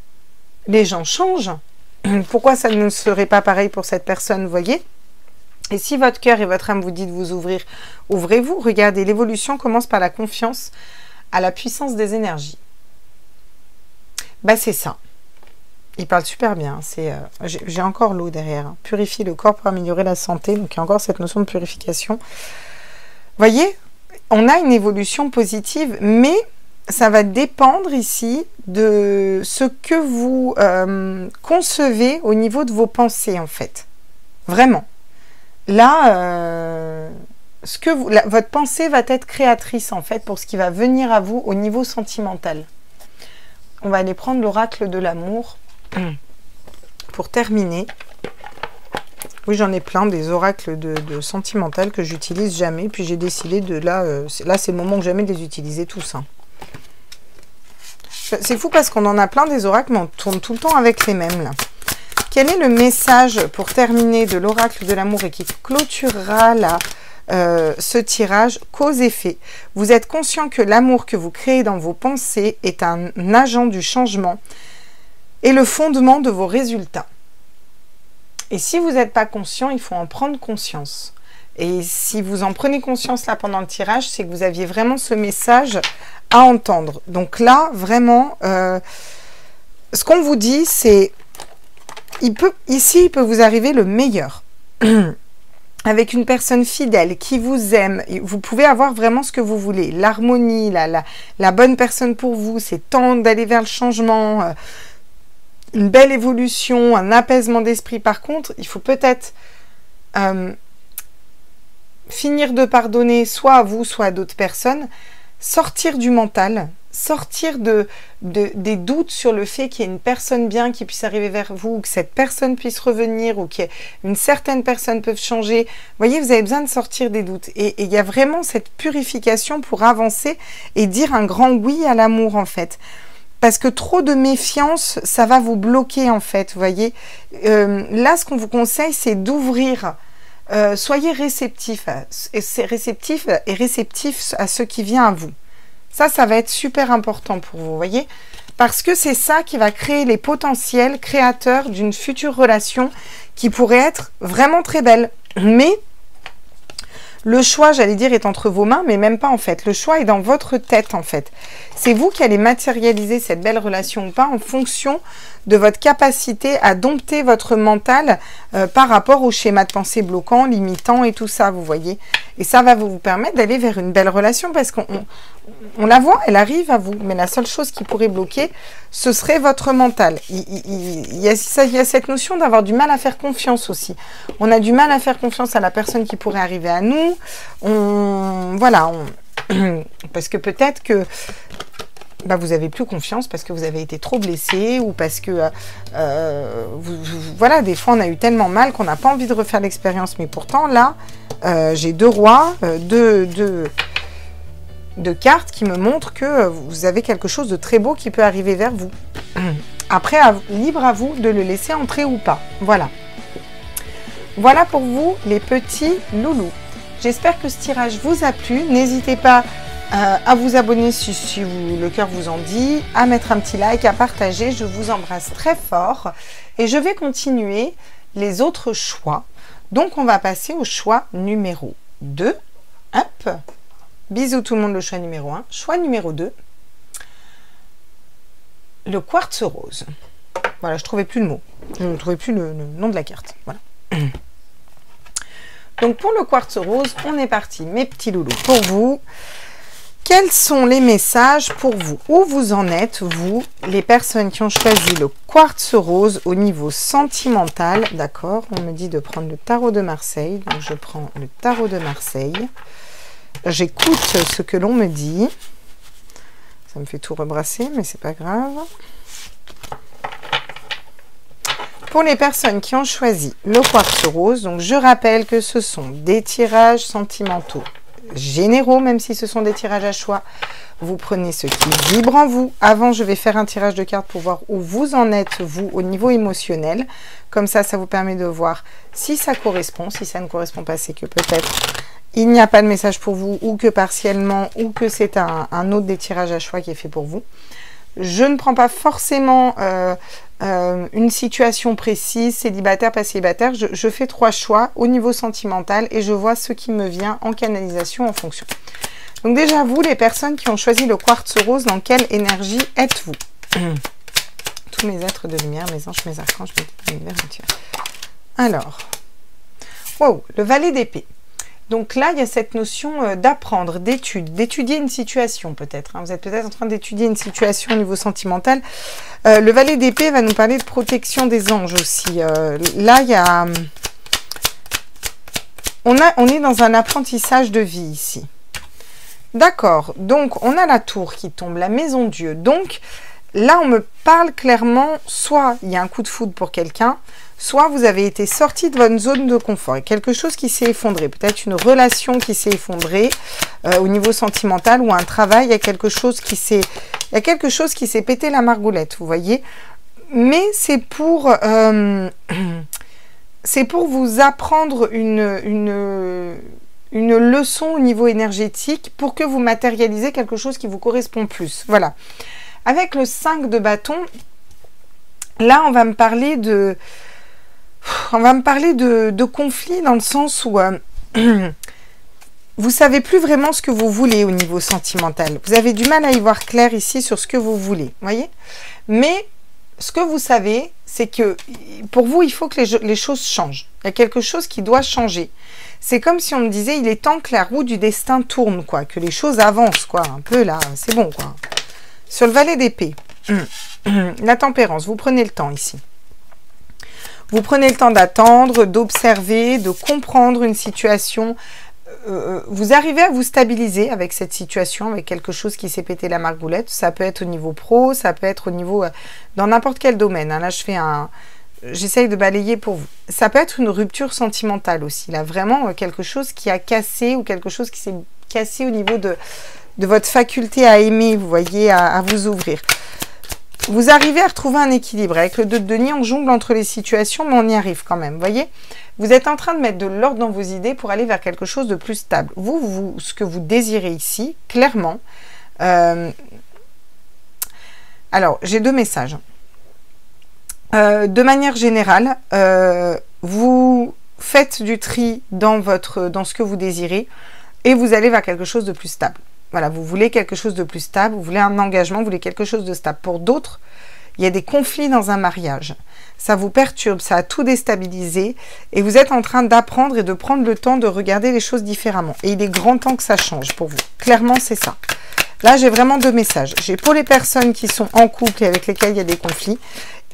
Les gens changent. Pourquoi ça ne serait pas pareil pour cette personne, vous voyez? Et si votre cœur et votre âme vous dit de vous ouvrir, ouvrez-vous. Regardez, l'évolution commence par la confiance à la puissance des énergies. Bah, c'est ça. Il parle super bien. J'ai encore l'eau derrière. Hein. Purifie le corps pour améliorer la santé. Donc, il y a encore cette notion de purification. Voyez, on a une évolution positive, mais ça va dépendre ici de ce que vous concevez au niveau de vos pensées, en fait. Vraiment. Là, votre pensée va être créatrice, en fait, pour ce qui va venir à vous au niveau sentimental. On va aller prendre l'oracle de l'amour pour terminer. Oui, j'en ai plein, des oracles de sentimental que j'utilise jamais. Puis j'ai décidé de... Là, c'est le moment que jamais de les utiliser tous. Hein. C'est fou parce qu'on en a plein des oracles, mais on tourne tout le temps avec les mêmes, là. Quel est le message pour terminer de l'oracle de l'amour et qui clôturera ce tirage? Cause-effet. Vous êtes conscient que l'amour que vous créez dans vos pensées est un agent du changement et le fondement de vos résultats. Et si vous n'êtes pas conscient, il faut en prendre conscience. Et si vous en prenez conscience là pendant le tirage, c'est que vous aviez vraiment ce message à entendre. Donc là, vraiment, ce qu'on vous dit, c'est... Ici, il peut vous arriver le meilleur. Avec une personne fidèle qui vous aime, vous pouvez avoir vraiment ce que vous voulez. L'harmonie, la bonne personne pour vous, c'est temps d'aller vers le changement, une belle évolution, un apaisement d'esprit. Par contre, il faut peut-être finir de pardonner soit à vous, soit à d'autres personnes, sortir du mental, sortir des doutes sur le fait qu'il y ait une personne bien qui puisse arriver vers vous, ou que cette personne puisse revenir, ou qu'une certaine personne peut changer. Vous voyez, vous avez besoin de sortir des doutes. Et il y a vraiment cette purification pour avancer et dire un grand oui à l'amour, en fait. Parce que trop de méfiance, ça va vous bloquer, en fait, vous voyez. Là, ce qu'on vous conseille, c'est d'ouvrir. Soyez réceptif et réceptif à ce qui vient à vous. Ça va être super important pour vous, voyez, parce que c'est ça qui va créer les potentiels créateurs d'une future relation qui pourrait être vraiment très belle. Mais le choix, j'allais dire, est entre vos mains, mais même pas en fait. Le choix est dans votre tête en fait. C'est vous qui allez matérialiser cette belle relation ou pas en fonction de votre capacité à dompter votre mental par rapport au schéma de pensée bloquant, limitant et tout ça, vous voyez. Et ça va vous permettre d'aller vers une belle relation parce qu'on la voit, elle arrive à vous. Mais la seule chose qui pourrait bloquer, ce serait votre mental. Il y a cette notion d'avoir du mal à faire confiance aussi. On a du mal à faire confiance à la personne qui pourrait arriver à nous. Parce que peut-être que vous n'avez plus confiance parce que vous avez été trop blessé ou parce que, voilà, des fois on a eu tellement mal qu'on n'a pas envie de refaire l'expérience. Mais pourtant, là, j'ai deux rois, deux cartes qui me montrent que vous avez quelque chose de très beau qui peut arriver vers vous. Après, libre à vous de le laisser entrer ou pas. Voilà. Voilà pour vous, les petits loulous. J'espère que ce tirage vous a plu. N'hésitez pas à vous abonner si le cœur vous en dit, à mettre un petit like, à partager. Je vous embrasse très fort. Et je vais continuer les autres choix. Donc, on va passer au choix numéro 2. Hop. Bisous tout le monde, le choix numéro 1. Choix numéro 2. Le quartz rose. Voilà, je ne trouvais plus le mot. Je ne trouvais plus le nom de la carte. Voilà. Donc, pour le quartz rose, on est parti. Mes petits loulous, pour vous, quels sont les messages pour vous? Où vous en êtes, vous, les personnes qui ont choisi le quartz rose au niveau sentimental? D'accord, on me dit de prendre le tarot de Marseille. Donc, je prends le tarot de Marseille. J'écoute ce que l'on me dit. Ça me fait tout rebrasser, mais c'est pas grave. Pour les personnes qui ont choisi le quartz rose, donc je rappelle que ce sont des tirages sentimentaux généraux, même si ce sont des tirages à choix. Vous prenez ce qui vibre en vous. Avant, je vais faire un tirage de cartes pour voir où vous en êtes, vous, au niveau émotionnel. Comme ça, ça vous permet de voir si ça correspond. Si ça ne correspond pas, c'est que peut-être il n'y a pas de message pour vous, ou que partiellement, ou que c'est un autre des tirages à choix qui est fait pour vous. Je ne prends pas forcément une situation précise, célibataire, pas célibataire. Je fais 3 choix au niveau sentimental et je vois ce qui me vient en canalisation en fonction. Donc déjà, vous, les personnes qui ont choisi le quartz rose, dans quelle énergie êtes-vous? Tous mes êtres de lumière, mes anges, mes archanges, mes univers entiers. Alors, wow, le valet d'épée. Donc là, il y a cette notion d'apprendre, d'étude, d'étudier une situation peut-être. Hein. Vous êtes peut-être en train d'étudier une situation au niveau sentimental. Le valet d'épée va nous parler de protection des anges aussi. Là, il y a... On est dans un apprentissage de vie ici. D'accord, donc on a la tour qui tombe, la maison Dieu. Donc là, on me parle clairement, soit il y a un coup de foudre pour quelqu'un, soit vous avez été sorti de votre zone de confort. Il y a quelque chose qui s'est effondré, peut-être une relation qui s'est effondrée au niveau sentimental ou un travail, il y a quelque chose qui s'est pété la margoulette, vous voyez. Mais c'est pour vous apprendre une leçon au niveau énergétique pour que vous matérialisez quelque chose qui vous correspond plus. Voilà. Avec le 5 de bâton, là, on va me parler de conflit dans le sens où vous savez plus vraiment ce que vous voulez au niveau sentimental. Vous avez du mal à y voir clair ici sur ce que vous voulez, voyez. Mais ce que vous savez, c'est que pour vous, il faut que les choses changent. Il y a quelque chose qui doit changer. C'est comme si on me disait, il est temps que la roue du destin tourne, quoi, que les choses avancent, quoi, un peu là, c'est bon, quoi. Sur le valet d'épée, la tempérance, vous prenez le temps ici. Vous prenez le temps d'attendre, d'observer, de comprendre une situation. Vous arrivez à vous stabiliser avec cette situation, avec quelque chose qui s'est pété la margoulette. Ça peut être au niveau pro, ça peut être au niveau... dans n'importe quel domaine. Hein. Là, j'essaye de balayer pour vous. Ça peut être une rupture sentimentale aussi. Là, vraiment, quelque chose qui a cassé ou quelque chose qui s'est cassé au niveau de votre faculté à aimer, vous voyez, à vous ouvrir. Vous arrivez à retrouver un équilibre. Avec le 2 de denier, on jongle entre les situations, mais on y arrive quand même, vous voyez. Vous êtes en train de mettre de l'ordre dans vos idées pour aller vers quelque chose de plus stable. Vous ce que vous désirez ici, clairement. Alors, j'ai 2 messages. De manière générale, vous faites du tri dans ce que vous désirez et vous allez vers quelque chose de plus stable. Voilà, vous voulez quelque chose de plus stable, vous voulez un engagement, vous voulez quelque chose de stable. Pour d'autres, il y a des conflits dans un mariage. Ça vous perturbe, ça a tout déstabilisé et vous êtes en train d'apprendre et de prendre le temps de regarder les choses différemment. Et il est grand temps que ça change pour vous. Clairement, c'est ça. Là, j'ai vraiment 2 messages. J'ai pour les personnes qui sont en couple et avec lesquelles il y a des conflits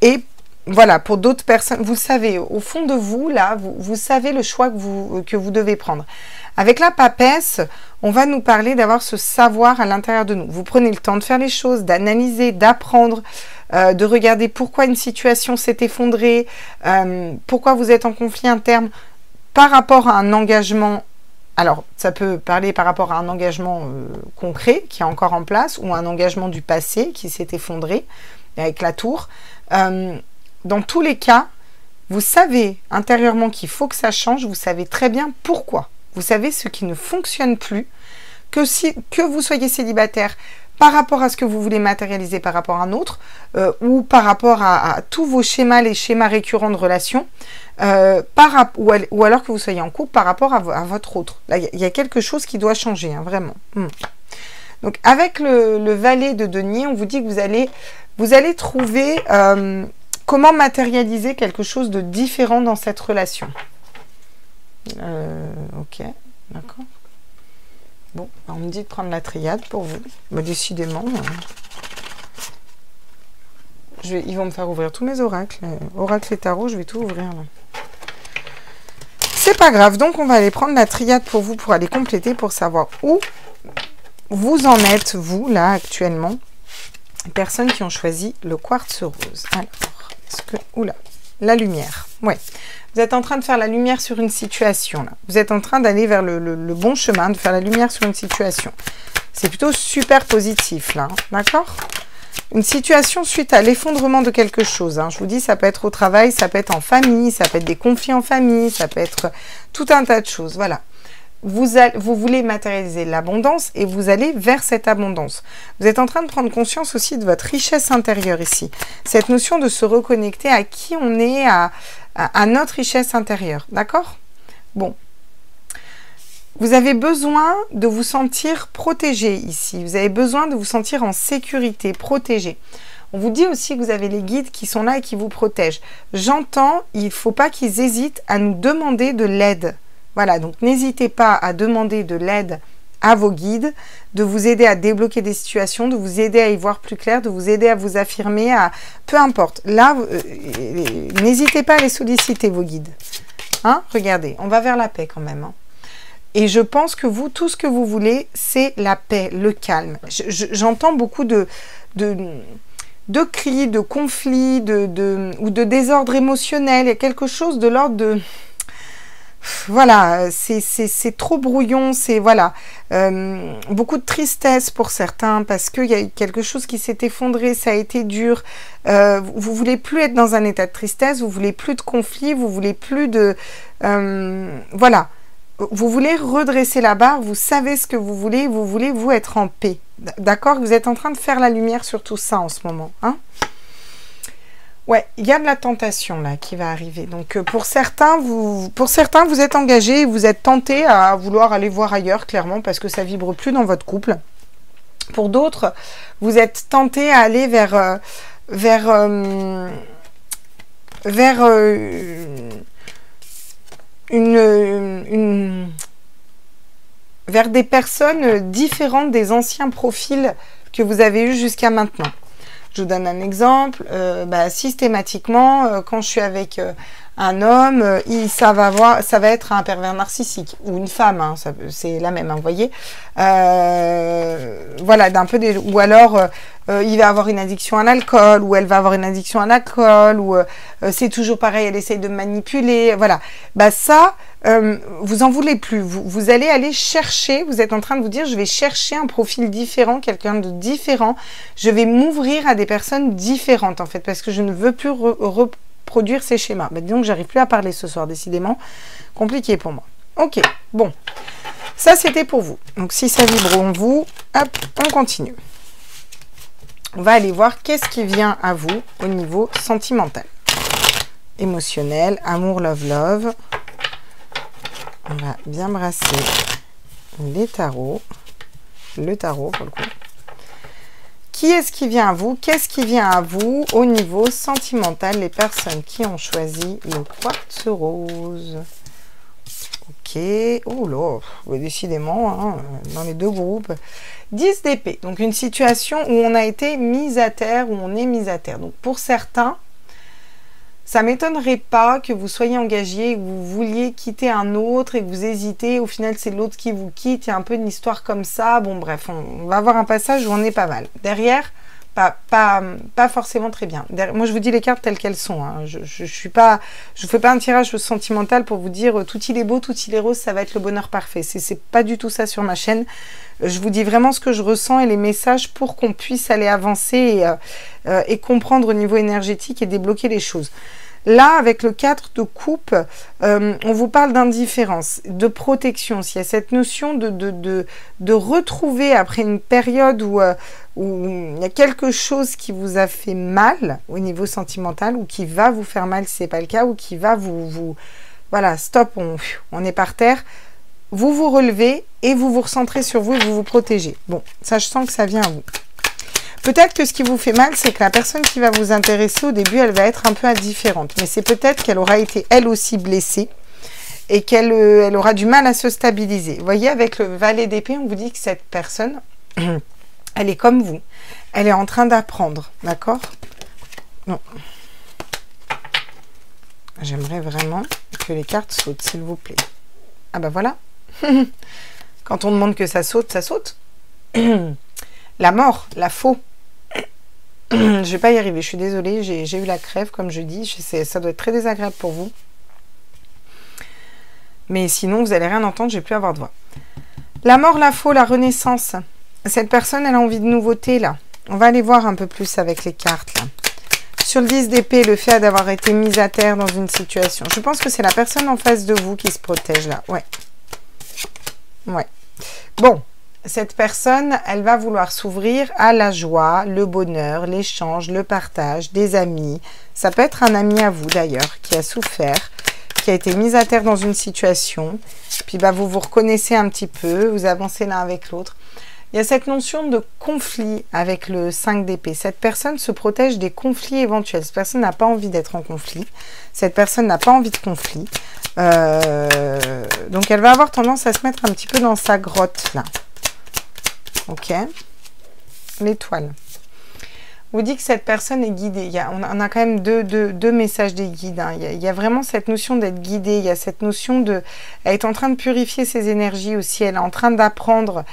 et voilà, pour d'autres personnes, vous savez, au fond de vous, là, vous savez le choix que vous devez prendre. Avec la papesse, on va nous parler d'avoir ce savoir à l'intérieur de nous. Vous prenez le temps de faire les choses, d'analyser, d'apprendre, de regarder pourquoi une situation s'est effondrée, pourquoi vous êtes en conflit interne par rapport à un engagement. Alors, ça peut parler par rapport à un engagement concret qui est encore en place ou un engagement du passé qui s'est effondré avec la tour. Dans tous les cas, vous savez intérieurement qu'il faut que ça change, vous savez très bien pourquoi. Vous savez ce qui ne fonctionne plus, que vous soyez célibataire par rapport à ce que vous voulez matérialiser par rapport à un autre, ou par rapport à tous vos schémas, les schémas récurrents de relations, ou alors que vous soyez en couple par rapport à votre autre. Là, il y a quelque chose qui doit changer, hein, vraiment. Donc, avec le valet de denier, on vous dit que vous allez trouver comment matérialiser quelque chose de différent dans cette relation. Ok, d'accord. Bon, on me dit de prendre la triade pour vous. Mais décidément, ils vont me faire ouvrir tous mes oracles. Oracles et tarot, je vais tout ouvrir là. C'est pas grave, donc on va aller prendre la triade pour vous, pour aller compléter, pour savoir où vous en êtes, vous, là, actuellement. Les personnes qui ont choisi le quartz rose. Alors, est-ce que... Oula, la lumière. Ouais. Vous êtes en train de faire la lumière sur une situation, là. Vous êtes en train d'aller vers le bon chemin, de faire la lumière sur une situation. C'est plutôt super positif, là. Hein, d'accord ? Une situation suite à l'effondrement de quelque chose. Hein. Je vous dis, ça peut être au travail, ça peut être en famille, ça peut être des conflits en famille, ça peut être tout un tas de choses. Voilà. vous voulez matérialiser l'abondance et vous allez vers cette abondance. Vous êtes en train de prendre conscience aussi de votre richesse intérieure ici. Cette notion de se reconnecter à qui on est, à notre richesse intérieure. D'accord? Bon. Vous avez besoin de vous sentir protégé ici. Vous avez besoin de vous sentir en sécurité, protégé. On vous dit aussi que vous avez les guides qui sont là et qui vous protègent. J'entends, il ne faut pas qu'ils hésitent à nous demander de l'aide. Voilà, donc n'hésitez pas à demander de l'aide à vos guides, de vous aider à débloquer des situations, de vous aider à y voir plus clair, de vous aider à vous affirmer, à peu importe. Là, n'hésitez pas à les solliciter, vos guides. Hein? Regardez, on va vers la paix quand même. Hein. Et je pense que vous, tout ce que vous voulez, c'est la paix, le calme. J'entends beaucoup de cris, de conflits, ou de désordre émotionnel. Il y a quelque chose de l'ordre de... Voilà, c'est trop brouillon, c'est voilà, beaucoup de tristesse pour certains parce qu'il y a eu quelque chose qui s'est effondré, ça a été dur. Vous voulez plus être dans un état de tristesse, vous voulez plus de conflit, vous voulez plus de... voilà, vous voulez redresser la barre, vous savez ce que vous voulez vous être en paix. D'accord? Vous êtes en train de faire la lumière sur tout ça en ce moment. Hein? Ouais, il y a de la tentation là qui va arriver. Donc pour certains, vous êtes engagés, vous êtes tentés à vouloir aller voir ailleurs, clairement, parce que ça vibre plus dans votre couple. Pour d'autres, vous êtes tentés à aller vers des personnes différentes des anciens profils que vous avez eus jusqu'à maintenant. Je vous donne un exemple. Systématiquement, quand je suis avec un homme, ça va être un pervers narcissique ou une femme. Hein, c'est la même, hein, vous voyez. Voilà, ou alors il va avoir une addiction à l'alcool, ou elle va avoir une addiction à l'alcool, ou c'est toujours pareil, elle essaye de manipuler. Voilà. Ça, vous en voulez plus. Vous allez aller chercher, vous êtes en train de vous dire, je vais chercher un profil différent, quelqu'un de différent. Je vais m'ouvrir à des personnes différentes, en fait, parce que je ne veux plus reproduire ces schémas. Donc, j'arrive plus à parler ce soir, décidément. Compliqué pour moi. Ok, bon. Ça, c'était pour vous. Donc, si ça vibre en vous, hop, on continue. On va aller voir qu'est-ce qui vient à vous au niveau sentimental, émotionnel, amour, love. On va bien brasser les tarots, le tarot pour le coup. Qui est-ce qui vient à vous? Qu'est-ce qui vient à vous au niveau sentimental? Les personnes qui ont choisi le quartz rose. Ok. Oh là, décidément, hein, dans les deux groupes. 10 d'épée. Donc une situation où on a été mis à terre, où on est mis à terre. Donc pour certains, ça ne m'étonnerait pas que vous soyez engagé, que vous vouliez quitter un autre et que vous hésitez. Au final, c'est l'autre qui vous quitte. Il y a un peu une histoire comme ça. Bon, bref, on va avoir un passage où on est pas mal. Derrière, pas forcément très bien. Moi, je vous dis les cartes telles qu'elles sont. Hein. Je fais pas un tirage sentimental pour vous dire tout il est beau, tout il est rose, ça va être le bonheur parfait. C'est pas du tout ça sur ma chaîne. Je vous dis vraiment ce que je ressens et les messages pour qu'on puisse aller avancer et comprendre au niveau énergétique et débloquer les choses. Là, avec le 4 de coupe, on vous parle d'indifférence, de protection. S'il y a cette notion de retrouver après une période où il y a quelque chose qui vous a fait mal au niveau sentimental ou qui va vous faire mal si ce n'est pas le cas ou qui va vous voilà, stop, on est par terre. Vous vous relevez et vous vous recentrez sur vous et vous vous protégez. Bon, ça, je sens que ça vient à vous. Peut-être que ce qui vous fait mal, c'est que la personne qui va vous intéresser, au début, elle va être un peu indifférente. Mais c'est peut-être qu'elle aura été, elle aussi, blessée et qu'elle elle aura du mal à se stabiliser. Vous voyez, avec le valet d'épée, on vous dit que cette personne, elle est comme vous. Elle est en train d'apprendre, d'accord? Non. J'aimerais vraiment que les cartes sautent, s'il vous plaît. Ah ben voilà. Quand on demande que ça saute, ça saute. La mort, la faux. Je vais pas y arriver, je suis désolée, j'ai eu la crève, comme je dis. Ça doit être très désagréable pour vous. Mais sinon, vous n'allez rien entendre, je vais plus avoir de voix. La mort, la faux, la renaissance. Cette personne, elle a envie de nouveauté, là. On va aller voir un peu plus avec les cartes, là. Sur le 10 d'épée, le fait d'avoir été mise à terre dans une situation. Je pense que c'est la personne en face de vous qui se protège, là. Ouais. Ouais. Bon, cette personne, elle va vouloir s'ouvrir à la joie, le bonheur, l'échange, le partage, des amis. Ça peut être un ami à vous d'ailleurs, qui a souffert, qui a été mis à terre dans une situation. Puis bah, vous vous reconnaissez un petit peu, vous avancez l'un avec l'autre. Il y a cette notion de conflit avec le 5 d'épée. Cette personne se protège des conflits éventuels. Cette personne n'a pas envie d'être en conflit. Cette personne n'a pas envie de conflit. Donc elle va avoir tendance à se mettre un petit peu dans sa grotte là. Ok. L'étoile. Vous dit que cette personne est guidée. On a quand même deux messages des guides. Hein. Il y a vraiment cette notion d'être guidée. Il y a cette notion de... Elle est en train de purifier ses énergies aussi. Elle est en train d'apprendre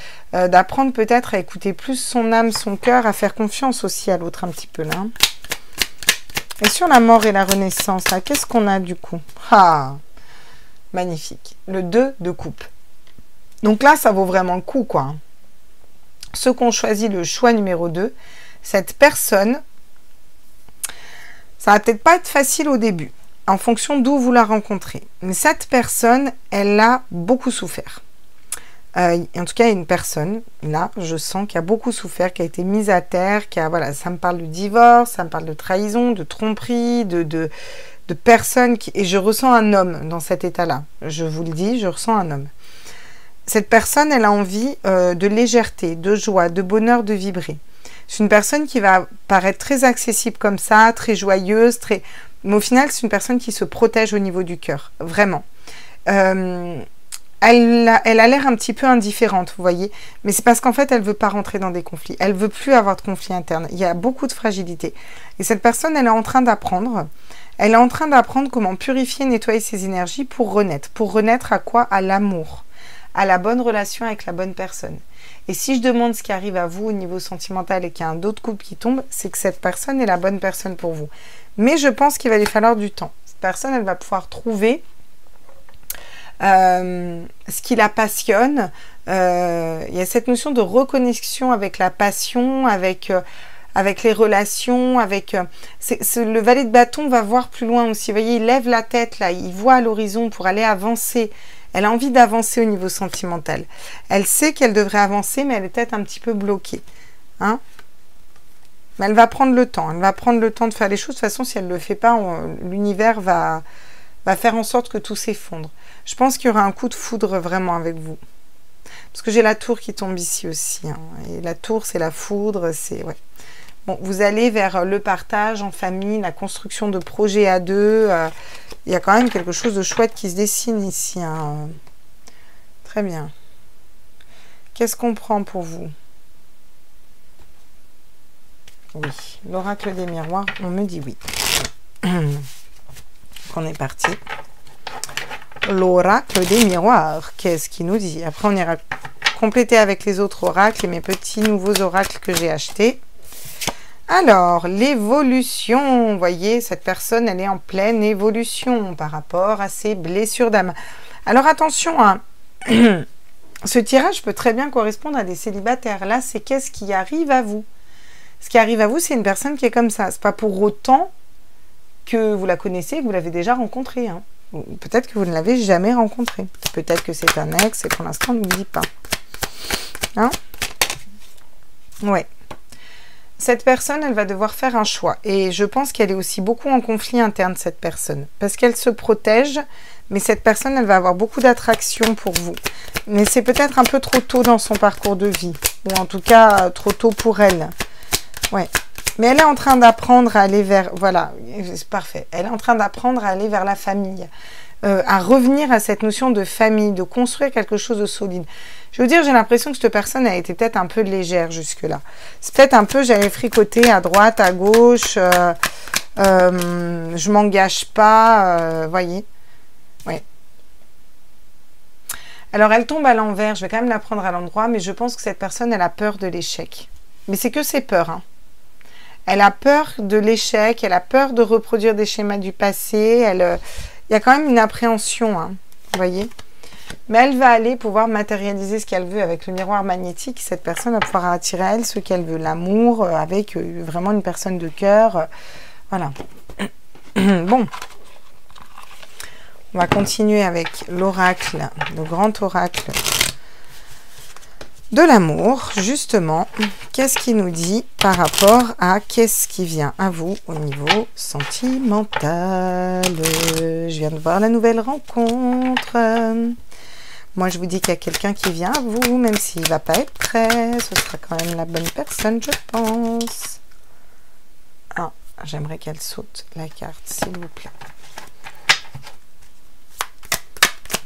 peut-être à écouter plus son âme, son cœur, à faire confiance aussi à l'autre un petit peu là. Et sur la mort et la renaissance, là, qu'est-ce qu'on a du coup? Ah, magnifique. Le 2 de coupe. Donc là, ça vaut vraiment le coup, quoi. Ceux qui ont choisi le choix numéro 2, cette personne, ça va peut-être pas être facile au début, en fonction d'où vous la rencontrez. Mais cette personne, elle a beaucoup souffert. En tout cas, il y a une personne, là, je sens, qui a beaucoup souffert, qui a été mise à terre, qui a, voilà, ça me parle de divorce, ça me parle de trahison, de tromperie, de personnes qui... Et je ressens un homme dans cet état-là. Je vous le dis, je ressens un homme. Cette personne, elle a envie de légèreté, de joie, de bonheur, de vibrer. C'est une personne qui va paraître très accessible comme ça, très joyeuse, très... Mais au final, c'est une personne qui se protège au niveau du cœur, vraiment. Elle a l'air un petit peu indifférente, vous voyez. Mais c'est parce qu'en fait, elle ne veut pas rentrer dans des conflits. Elle ne veut plus avoir de conflits internes. Il y a beaucoup de fragilité. Et cette personne, elle est en train d'apprendre. Elle est en train d'apprendre comment purifier, nettoyer ses énergies pour renaître. Pour renaître à quoi? À l'amour. À la bonne relation avec la bonne personne. Et si je demande ce qui arrive à vous au niveau sentimental et qu'il y a un autre couple qui tombe, c'est que cette personne est la bonne personne pour vous. Mais je pense qu'il va lui falloir du temps. Cette personne, elle va pouvoir trouver ce qui la passionne. Il y a cette notion de reconnexion avec la passion, avec les relations, le valet de bâton va voir plus loin aussi. Vous voyez, il lève la tête là, il voit à l'horizon pour aller avancer. Elle a envie d'avancer au niveau sentimental. Elle sait qu'elle devrait avancer, mais elle est peut-être un petit peu bloquée. Hein? Mais elle va prendre le temps. Elle va prendre le temps de faire les choses. De toute façon, si elle ne le fait pas, l'univers va faire en sorte que tout s'effondre. Je pense qu'il y aura un coup de foudre vraiment avec vous. Parce que j'ai la tour qui tombe ici aussi. Hein. Et la tour, c'est la foudre. C'est... Ouais. Bon, vous allez vers le partage en famille, la construction de projets à deux. Il y a quand même quelque chose de chouette qui se dessine ici. Hein. Très bien. Qu'est-ce qu'on prend pour vous? Oui, l'oracle des miroirs, on me dit oui. On est parti. L'oracle des miroirs, qu'est-ce qu'il nous dit? Après, on ira compléter avec les autres oracles et mes petits nouveaux oracles que j'ai achetés. Alors, l'évolution, vous voyez, cette personne, elle est en pleine évolution par rapport à ses blessures d'âme. Alors, attention, hein, ce tirage peut très bien correspondre à des célibataires. Là, c'est qu'est-ce qui arrive à vous? Ce qui arrive à vous, c'est une personne qui est comme ça. C'est pas pour autant que vous la connaissez, que vous l'avez déjà rencontrée. Hein. Peut-être que vous ne l'avez jamais rencontrée. Peut-être que c'est un ex et pour l'instant, on ne vous dit pas. Hein? Ouais. Cette personne, elle va devoir faire un choix. Et je pense qu'elle est aussi beaucoup en conflit interne, cette personne. Parce qu'elle se protège, mais cette personne, elle va avoir beaucoup d'attraction pour vous. Mais c'est peut-être un peu trop tôt dans son parcours de vie. Ou en tout cas, trop tôt pour elle. Ouais. Mais elle est en train d'apprendre à aller vers... Voilà, c'est parfait. Elle est en train d'apprendre à aller vers la famille. À revenir à cette notion de famille, de construire quelque chose de solide. Je veux dire, j'ai l'impression que cette personne a été peut-être un peu légère jusque-là. C'est peut-être un peu, j'avais fricoté à droite, à gauche, je m'engage pas, voyez. Oui. Alors, elle tombe à l'envers, je vais quand même la prendre à l'endroit, mais je pense que cette personne, elle a peur de l'échec. Mais c'est que ses peurs, hein. Elle a peur de l'échec, elle a peur de reproduire des schémas du passé, il y a quand même une appréhension, hein, vous voyez. Mais elle va aller pouvoir matérialiser ce qu'elle veut avec le miroir magnétique. Cette personne va pouvoir attirer à elle ce qu'elle veut. L'amour avec vraiment une personne de cœur. Voilà. Bon. On va continuer avec l'oracle, le grand oracle de l'amour, justement, qu'est-ce qu'il nous dit par rapport à qu'est-ce qui vient à vous au niveau sentimental? Je viens de voir la nouvelle rencontre. Moi, je vous dis qu'il y a quelqu'un qui vient à vous, même s'il ne va pas être prêt. Ce sera quand même la bonne personne, je pense. Ah, j'aimerais qu'elle saute la carte, s'il vous plaît.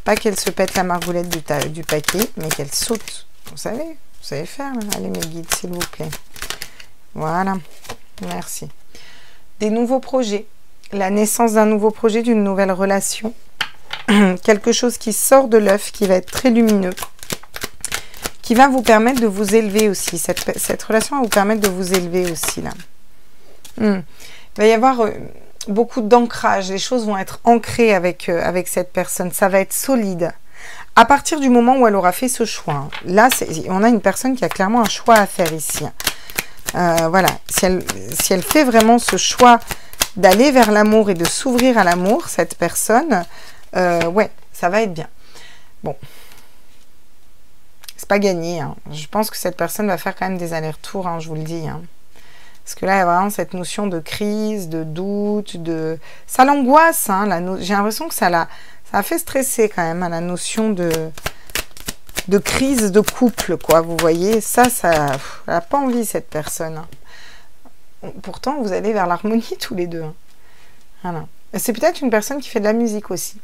Pas qu'elle se pète la margoulette du paquet, mais qu'elle saute. Vous savez faire. Allez, mes guides, s'il vous plaît. Voilà, merci. Des nouveaux projets. La naissance d'un nouveau projet, d'une nouvelle relation. Quelque chose qui sort de l'œuf, qui va être très lumineux, qui va vous permettre de vous élever aussi. Cette relation va vous permettre de vous élever aussi, là. Il va y avoir beaucoup d'ancrage. Les choses vont être ancrées avec cette personne. Ça va être solide. À partir du moment où elle aura fait ce choix. Là, on a une personne qui a clairement un choix à faire ici. Voilà. Si elle fait vraiment ce choix d'aller vers l'amour et de s'ouvrir à l'amour, cette personne... ouais, ça va être bien. Bon. C'est pas gagné. Hein. Je pense que cette personne va faire quand même des allers-retours, hein, je vous le dis. Hein. Parce que là, il y a vraiment cette notion de crise, de doute, de... Ça l'angoisse. Hein, j'ai l'impression que ça a fait stresser quand même, hein, la notion de crise de couple, quoi. Vous voyez, ça elle n'a pas envie, cette personne. Hein. Pourtant, vous allez vers l'harmonie tous les deux. Hein. Voilà. C'est peut-être une personne qui fait de la musique aussi.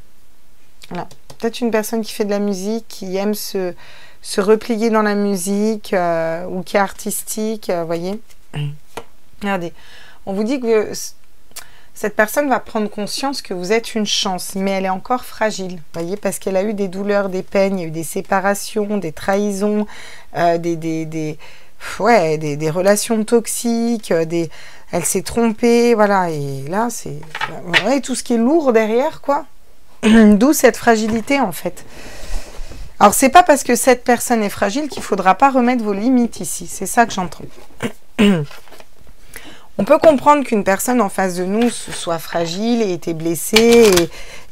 Voilà. Peut-être une personne qui fait de la musique, qui aime se replier dans la musique, ou qui est artistique, vous voyez. Regardez, on vous dit que cette personne va prendre conscience que vous êtes une chance, mais elle est encore fragile, vous voyez, parce qu'elle a eu des douleurs, des peines, il y a eu des séparations, des trahisons, des relations toxiques, elle s'est trompée, voilà, et là, c'est ouais, tout ce qui est lourd derrière, quoi. D'où cette fragilité, en fait. Alors, c'est pas parce que cette personne est fragile qu'il faudra pas remettre vos limites ici. C'est ça que j'entends. On peut comprendre qu'une personne en face de nous soit fragile et ait été blessée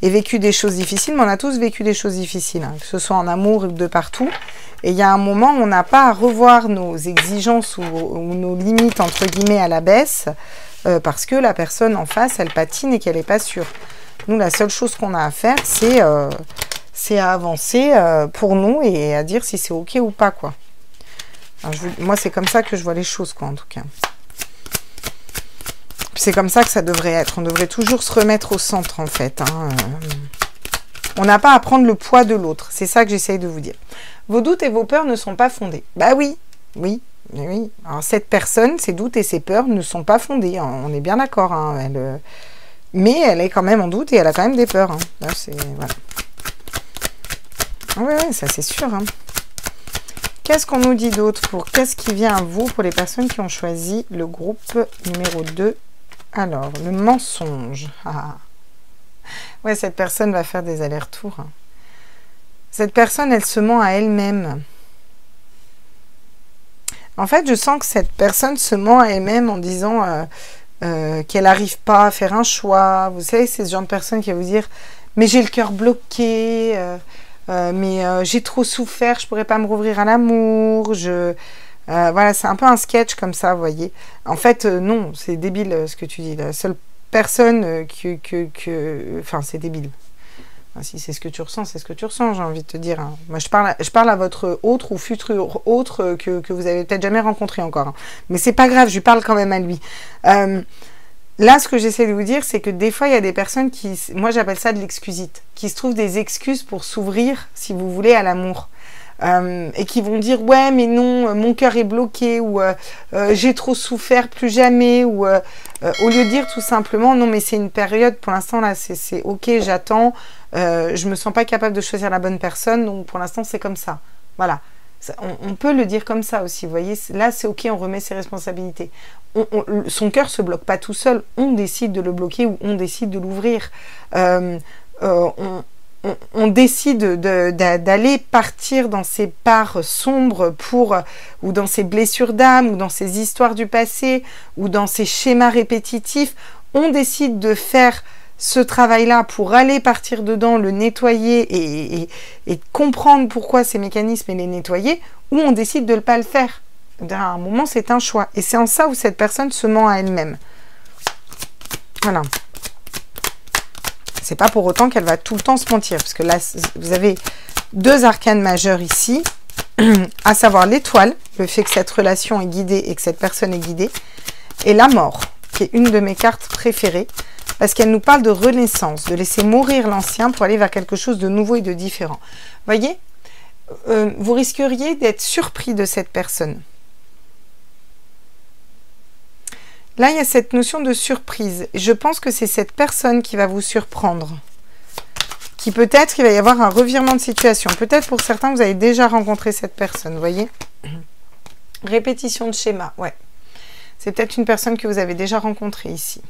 et vécu des choses difficiles, mais on a tous vécu des choses difficiles, hein, que ce soit en amour ou de partout. Et il y a un moment où on n'a pas à revoir nos exigences ou nos limites, entre guillemets, à la baisse, parce que la personne en face, elle patine et qu'elle n'est pas sûre. Nous, la seule chose qu'on a à faire, c'est à avancer pour nous et à dire si c'est OK ou pas, quoi. Alors, moi, c'est comme ça que je vois les choses, quoi, en tout cas. C'est comme ça que ça devrait être. On devrait toujours se remettre au centre, en fait. Hein. On n'a pas à prendre le poids de l'autre. C'est ça que j'essaye de vous dire. Vos doutes et vos peurs ne sont pas fondés. Bah oui, oui, oui. Alors, cette personne, ses doutes et ses peurs ne sont pas fondés. Hein. On est bien d'accord. Hein. Mais elle est quand même en doute et elle a quand même des peurs. Hein. Là, c'est... Voilà. Oui, ça c'est sûr. Hein. Qu'est-ce qu'on nous dit d'autre qu'est-ce qui vient à vous pour les personnes qui ont choisi le groupe numéro 2? Alors, le mensonge. Ah. Ouais, cette personne va faire des allers-retours. Hein. Cette personne, elle se ment à elle-même. En fait, je sens que cette personne se ment à elle-même en disant qu'elle n'arrive pas à faire un choix. Vous savez, c'est ce genre de personne qui va vous dire « Mais j'ai le cœur bloqué, mais j'ai trop souffert, je ne pourrais pas me rouvrir à l'amour. » Voilà, c'est un peu un sketch comme ça, vous voyez. En fait, non, c'est débile ce que tu dis. La seule personne Enfin, c'est débile. Enfin, si c'est ce que tu ressens, c'est ce que tu ressens, j'ai envie de te dire. Hein. Moi, je parle à votre autre ou futur autre que vous avez peut-être jamais rencontré encore. Hein. Mais c'est pas grave, je lui parle quand même à lui. Là, ce que j'essaie de vous dire, c'est que des fois, il y a des personnes qui... Moi, j'appelle ça de l'excusite. Qui se trouvent des excuses pour s'ouvrir, si vous voulez, à l'amour. Et qui vont dire ouais mais non mon cœur est bloqué ou j'ai trop souffert plus jamais ou au lieu de dire tout simplement non mais c'est une période pour l'instant là c'est ok j'attends je me sens pas capable de choisir la bonne personne donc pour l'instant c'est comme ça voilà on peut le dire comme ça aussi vous voyez là c'est ok on remet ses responsabilités son cœur se bloque pas tout seul on décide de le bloquer ou on décide de l'ouvrir on décide d'aller partir dans ces parts sombres ou dans ces blessures d'âme, ou dans ces histoires du passé, ou dans ces schémas répétitifs. On décide de faire ce travail-là pour aller partir dedans, le nettoyer et comprendre pourquoi ces mécanismes et les nettoyer, ou on décide de ne pas le faire. À un moment, c'est un choix. Et c'est en ça où cette personne se ment à elle-même. Voilà. C'est pas pour autant qu'elle va tout le temps se mentir. Parce que là, vous avez deux arcanes majeurs ici, à savoir l'étoile, le fait que cette relation est guidée et que cette personne est guidée, et la mort, qui est une de mes cartes préférées, parce qu'elle nous parle de renaissance, de laisser mourir l'ancien pour aller vers quelque chose de nouveau et de différent. Voyez, vous risqueriez d'être surpris de cette personne. Là, il y a cette notion de surprise. Je pense que c'est cette personne qui va vous surprendre. Qui peut-être, il va y avoir un revirement de situation. Peut-être pour certains, vous avez déjà rencontré cette personne, vous voyez. Répétition de schéma, ouais. C'est peut-être une personne que vous avez déjà rencontrée ici.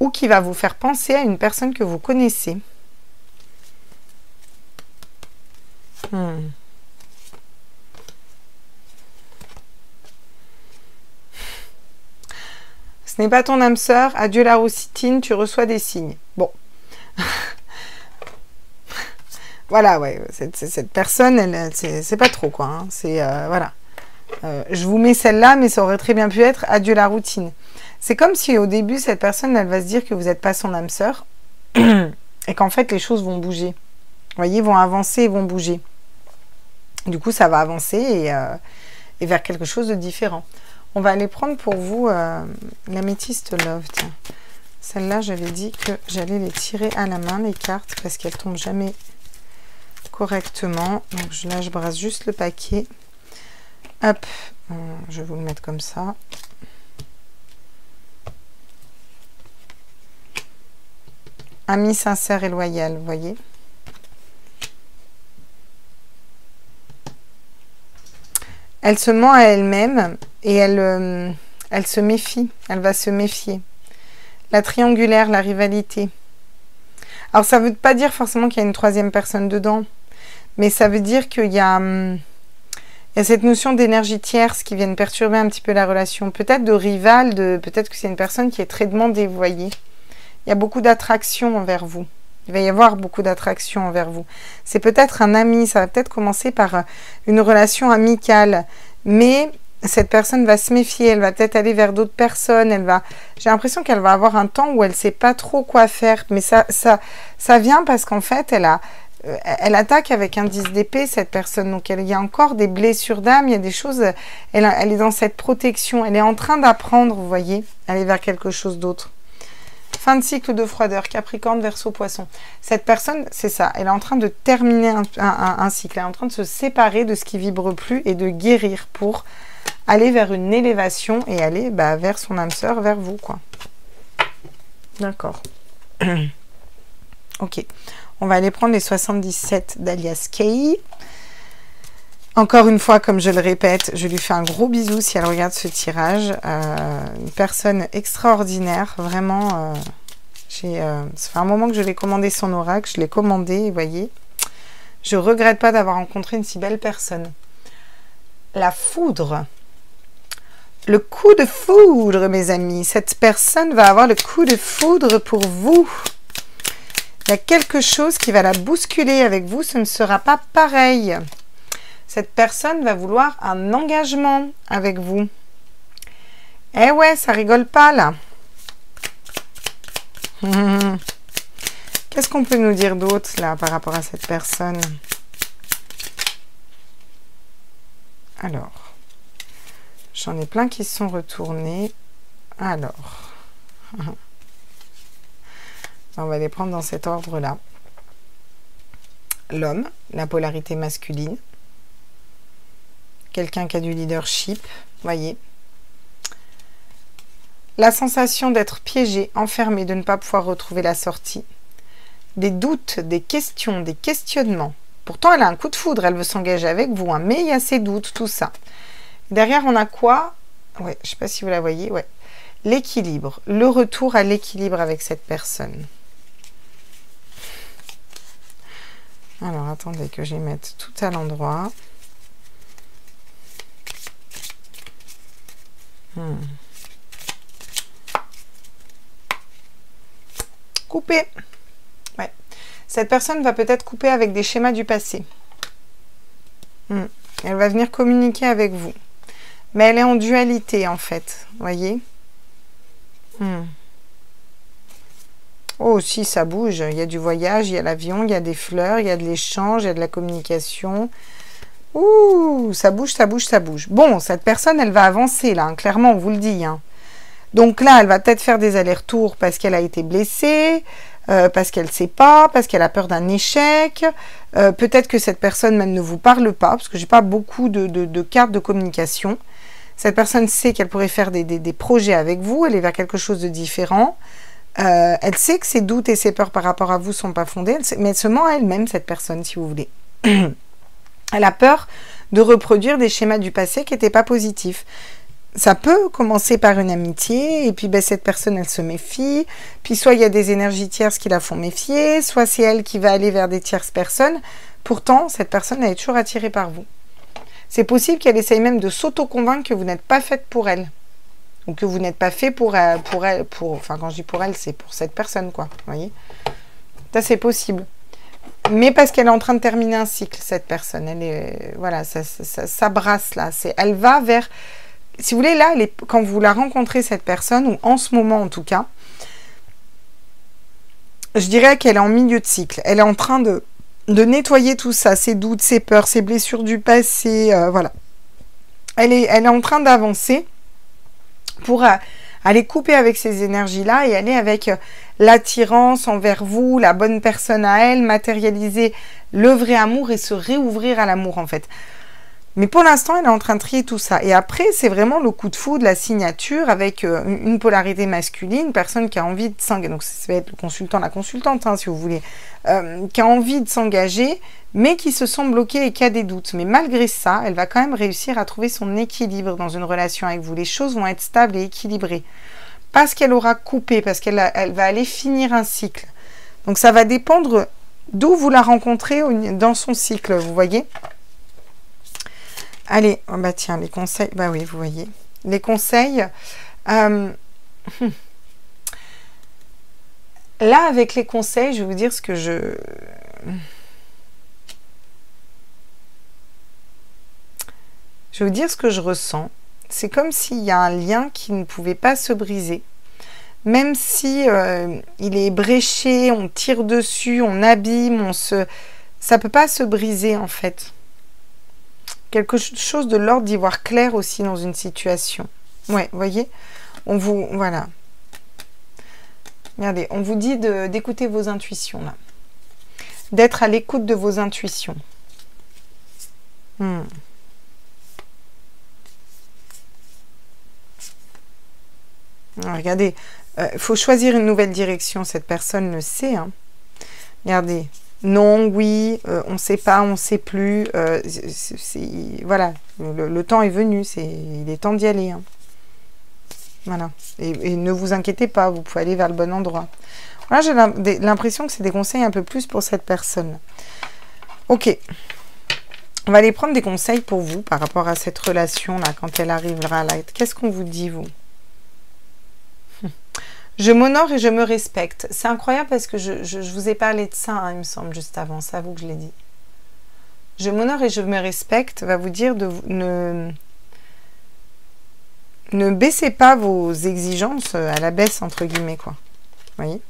Ou qui va vous faire penser à une personne que vous connaissez. Ce n'est pas ton âme sœur, adieu la roussitine, tu reçois des signes. Bon. Voilà, ouais, cette personne, c'est pas trop, quoi. Hein. C'est, voilà. Je vous mets celle-là, mais ça aurait très bien pu être adieu la routine. C'est comme si au début, cette personne, elle va se dire que vous n'êtes pas son âme sœur et qu'en fait, les choses vont bouger. Vous voyez, vont avancer et vont bouger. Du coup, ça va avancer et vers quelque chose de différent. On va aller prendre pour vous l'améthyste love. Tiens. Celle-là, j'avais dit que j'allais les tirer à la main, les cartes, parce qu'elles ne tombent jamais correctement. Donc là, je brasse juste le paquet. Hop, je vais vous le mettre comme ça. Ami sincère et loyal, vous voyez. Elle se ment à elle-même et elle se méfie. Elle va se méfier. La triangulaire, la rivalité. Alors, ça ne veut pas dire forcément qu'il y a une troisième personne dedans. Mais ça veut dire qu'il y a cette notion d'énergie tierce qui vient perturber un petit peu la relation. Peut-être de rival, peut-être que c'est une personne qui est très demandée, vous voyez. Il y a beaucoup d'attraction envers vous. Il va y avoir beaucoup d'attraction envers vous. C'est peut-être un ami, ça va peut-être commencer par une relation amicale. Mais cette personne va se méfier, elle va peut-être aller vers d'autres personnes. J'ai l'impression qu'elle va avoir un temps où elle ne sait pas trop quoi faire. Mais ça vient parce qu'en fait, elle attaque avec un 10 d'épée, cette personne. Donc, il y a encore des blessures d'âme, il y a des choses... Elle est dans cette protection. Elle est en train d'apprendre, vous voyez, aller vers quelque chose d'autre. Fin de cycle de froideur, Capricorne, Verseau, Poisson. Cette personne, c'est ça, elle est en train de terminer un cycle. Elle est en train de se séparer de ce qui vibre plus et de guérir pour aller vers une élévation et aller vers son âme sœur, vers vous, quoi. D'accord. Ok. On va aller prendre les 77 d'Alias Kay. Encore une fois, comme je le répète, je lui fais un gros bisou si elle regarde ce tirage. Une personne extraordinaire, vraiment. Ça fait un moment que je l'ai commandé son oracle, je l'ai commandé, vous voyez. Je ne regrette pas d'avoir rencontré une si belle personne. La foudre. Le coup de foudre, mes amis. Cette personne va avoir le coup de foudre pour vous. Il y a quelque chose qui va la bousculer avec vous, ce ne sera pas pareil. Cette personne va vouloir un engagement avec vous. Eh ouais, ça rigole pas là. Qu'est-ce qu'on peut nous dire d'autre là par rapport à cette personne? Alors, j'en ai plein qui se sont retournés. Alors, on va les prendre dans cet ordre-là. L'homme, la polarité masculine. Quelqu'un qui a du leadership, voyez. La sensation d'être piégé, enfermé, de ne pas pouvoir retrouver la sortie. Des doutes, des questions, des questionnements. Pourtant, elle a un coup de foudre, elle veut s'engager avec vous, hein, mais il y a ses doutes, tout ça. Derrière, on a quoi? Ouais, je ne sais pas si vous la voyez. Ouais. L'équilibre, le retour à l'équilibre avec cette personne. Alors, attendez que je les mette tout à l'endroit. Couper. Ouais. Cette personne va peut-être couper avec des schémas du passé. Elle va venir communiquer avec vous. Mais elle est en dualité, en fait. Voyez? Oh, si, ça bouge. Il y a du voyage, il y a l'avion, il y a des fleurs, il y a de l'échange, il y a de la communication. Ouh, ça bouge, ça bouge, ça bouge. Bon, cette personne, elle va avancer, là. Hein, clairement, on vous le dit. Hein. Donc là, elle va peut-être faire des allers-retours parce qu'elle a été blessée, parce qu'elle ne sait pas, parce qu'elle a peur d'un échec. Peut-être que cette personne même ne vous parle pas, parce que je n'ai pas beaucoup de cartes de communication. Cette personne sait qu'elle pourrait faire des projets avec vous, elle est vers quelque chose de différent. Elle sait que ses doutes et ses peurs par rapport à vous ne sont pas fondés, mais elle se ment à elle-même, cette personne, si vous voulez. Elle a peur de reproduire des schémas du passé qui n'étaient pas positifs. Ça peut commencer par une amitié, et puis ben, cette personne, elle se méfie, puis soit il y a des énergies tierces qui la font méfier, soit c'est elle qui va aller vers des tierces personnes. Pourtant, cette personne, elle est toujours attirée par vous. C'est possible qu'elle essaye même de s'auto-convaincre que vous n'êtes pas faite pour elle. Ou que vous n'êtes pas fait pour elle, enfin quand je dis pour elle, c'est pour cette personne, quoi. Vous voyez? Ça, c'est possible. Mais parce qu'elle est en train de terminer un cycle, cette personne. Elle est, voilà, ça brasse là. Elle va vers... Si vous voulez, là, quand vous la rencontrez, cette personne, ou en ce moment en tout cas, je dirais qu'elle est en milieu de cycle. Elle est en train de nettoyer tout ça, ses doutes, ses peurs, ses blessures du passé, voilà. Elle est en train d'avancer pour aller couper avec ces énergies-là et aller avec l'attirance envers vous, la bonne personne à elle, matérialiser le vrai amour et se réouvrir à l'amour, en fait. Mais pour l'instant, elle est en train de trier tout ça. Et après, c'est vraiment le coup de foudre, la signature avec une polarité masculine, une personne qui a envie de s'engager. Donc, ça va être le consultant, la consultante, hein, si vous voulez, qui a envie de s'engager, mais qui se sent bloquée et qui a des doutes. Mais malgré ça, elle va quand même réussir à trouver son équilibre dans une relation avec vous. Les choses vont être stables et équilibrées. Parce qu'elle aura coupé, parce qu'elle va aller finir un cycle. Donc, ça va dépendre d'où vous la rencontrez dans son cycle, vous voyez ? Allez, oh bah tiens, les conseils, bah oui, vous voyez. Les conseils, là, avec les conseils, je vais vous dire ce que je... Je vais vous dire ce que je ressens. C'est comme s'il y a un lien qui ne pouvait pas se briser. Même si il est bréché, on tire dessus, on abîme, ça ne peut pas se briser, en fait. Quelque chose de l'ordre d'y voir clair aussi dans une situation. Ouais, vous voyez, voilà. Regardez, on vous dit d'écouter vos intuitions, là. D'être à l'écoute de vos intuitions. Regardez, il faut choisir une nouvelle direction. Cette personne le sait. Hein. Regardez. Non, oui, on ne sait pas, on ne sait plus. Voilà, le temps est venu, il est temps d'y aller. Hein. Voilà. Et ne vous inquiétez pas, vous pouvez aller vers le bon endroit. Voilà, j'ai l'impression que c'est des conseils un peu plus pour cette personne. Ok. On va aller prendre des conseils pour vous par rapport à cette relation-là, quand elle arrivera là. Qu'est-ce qu'on vous dit, vous ? Je m'honore et je me respecte. C'est incroyable parce que je vous ai parlé de ça, hein, il me semble, juste avant. C'est à vous que je l'ai dit. Je m'honore et je me respecte va vous dire de ne baissez pas vos exigences à la baisse, entre guillemets, quoi. Vous voyez ?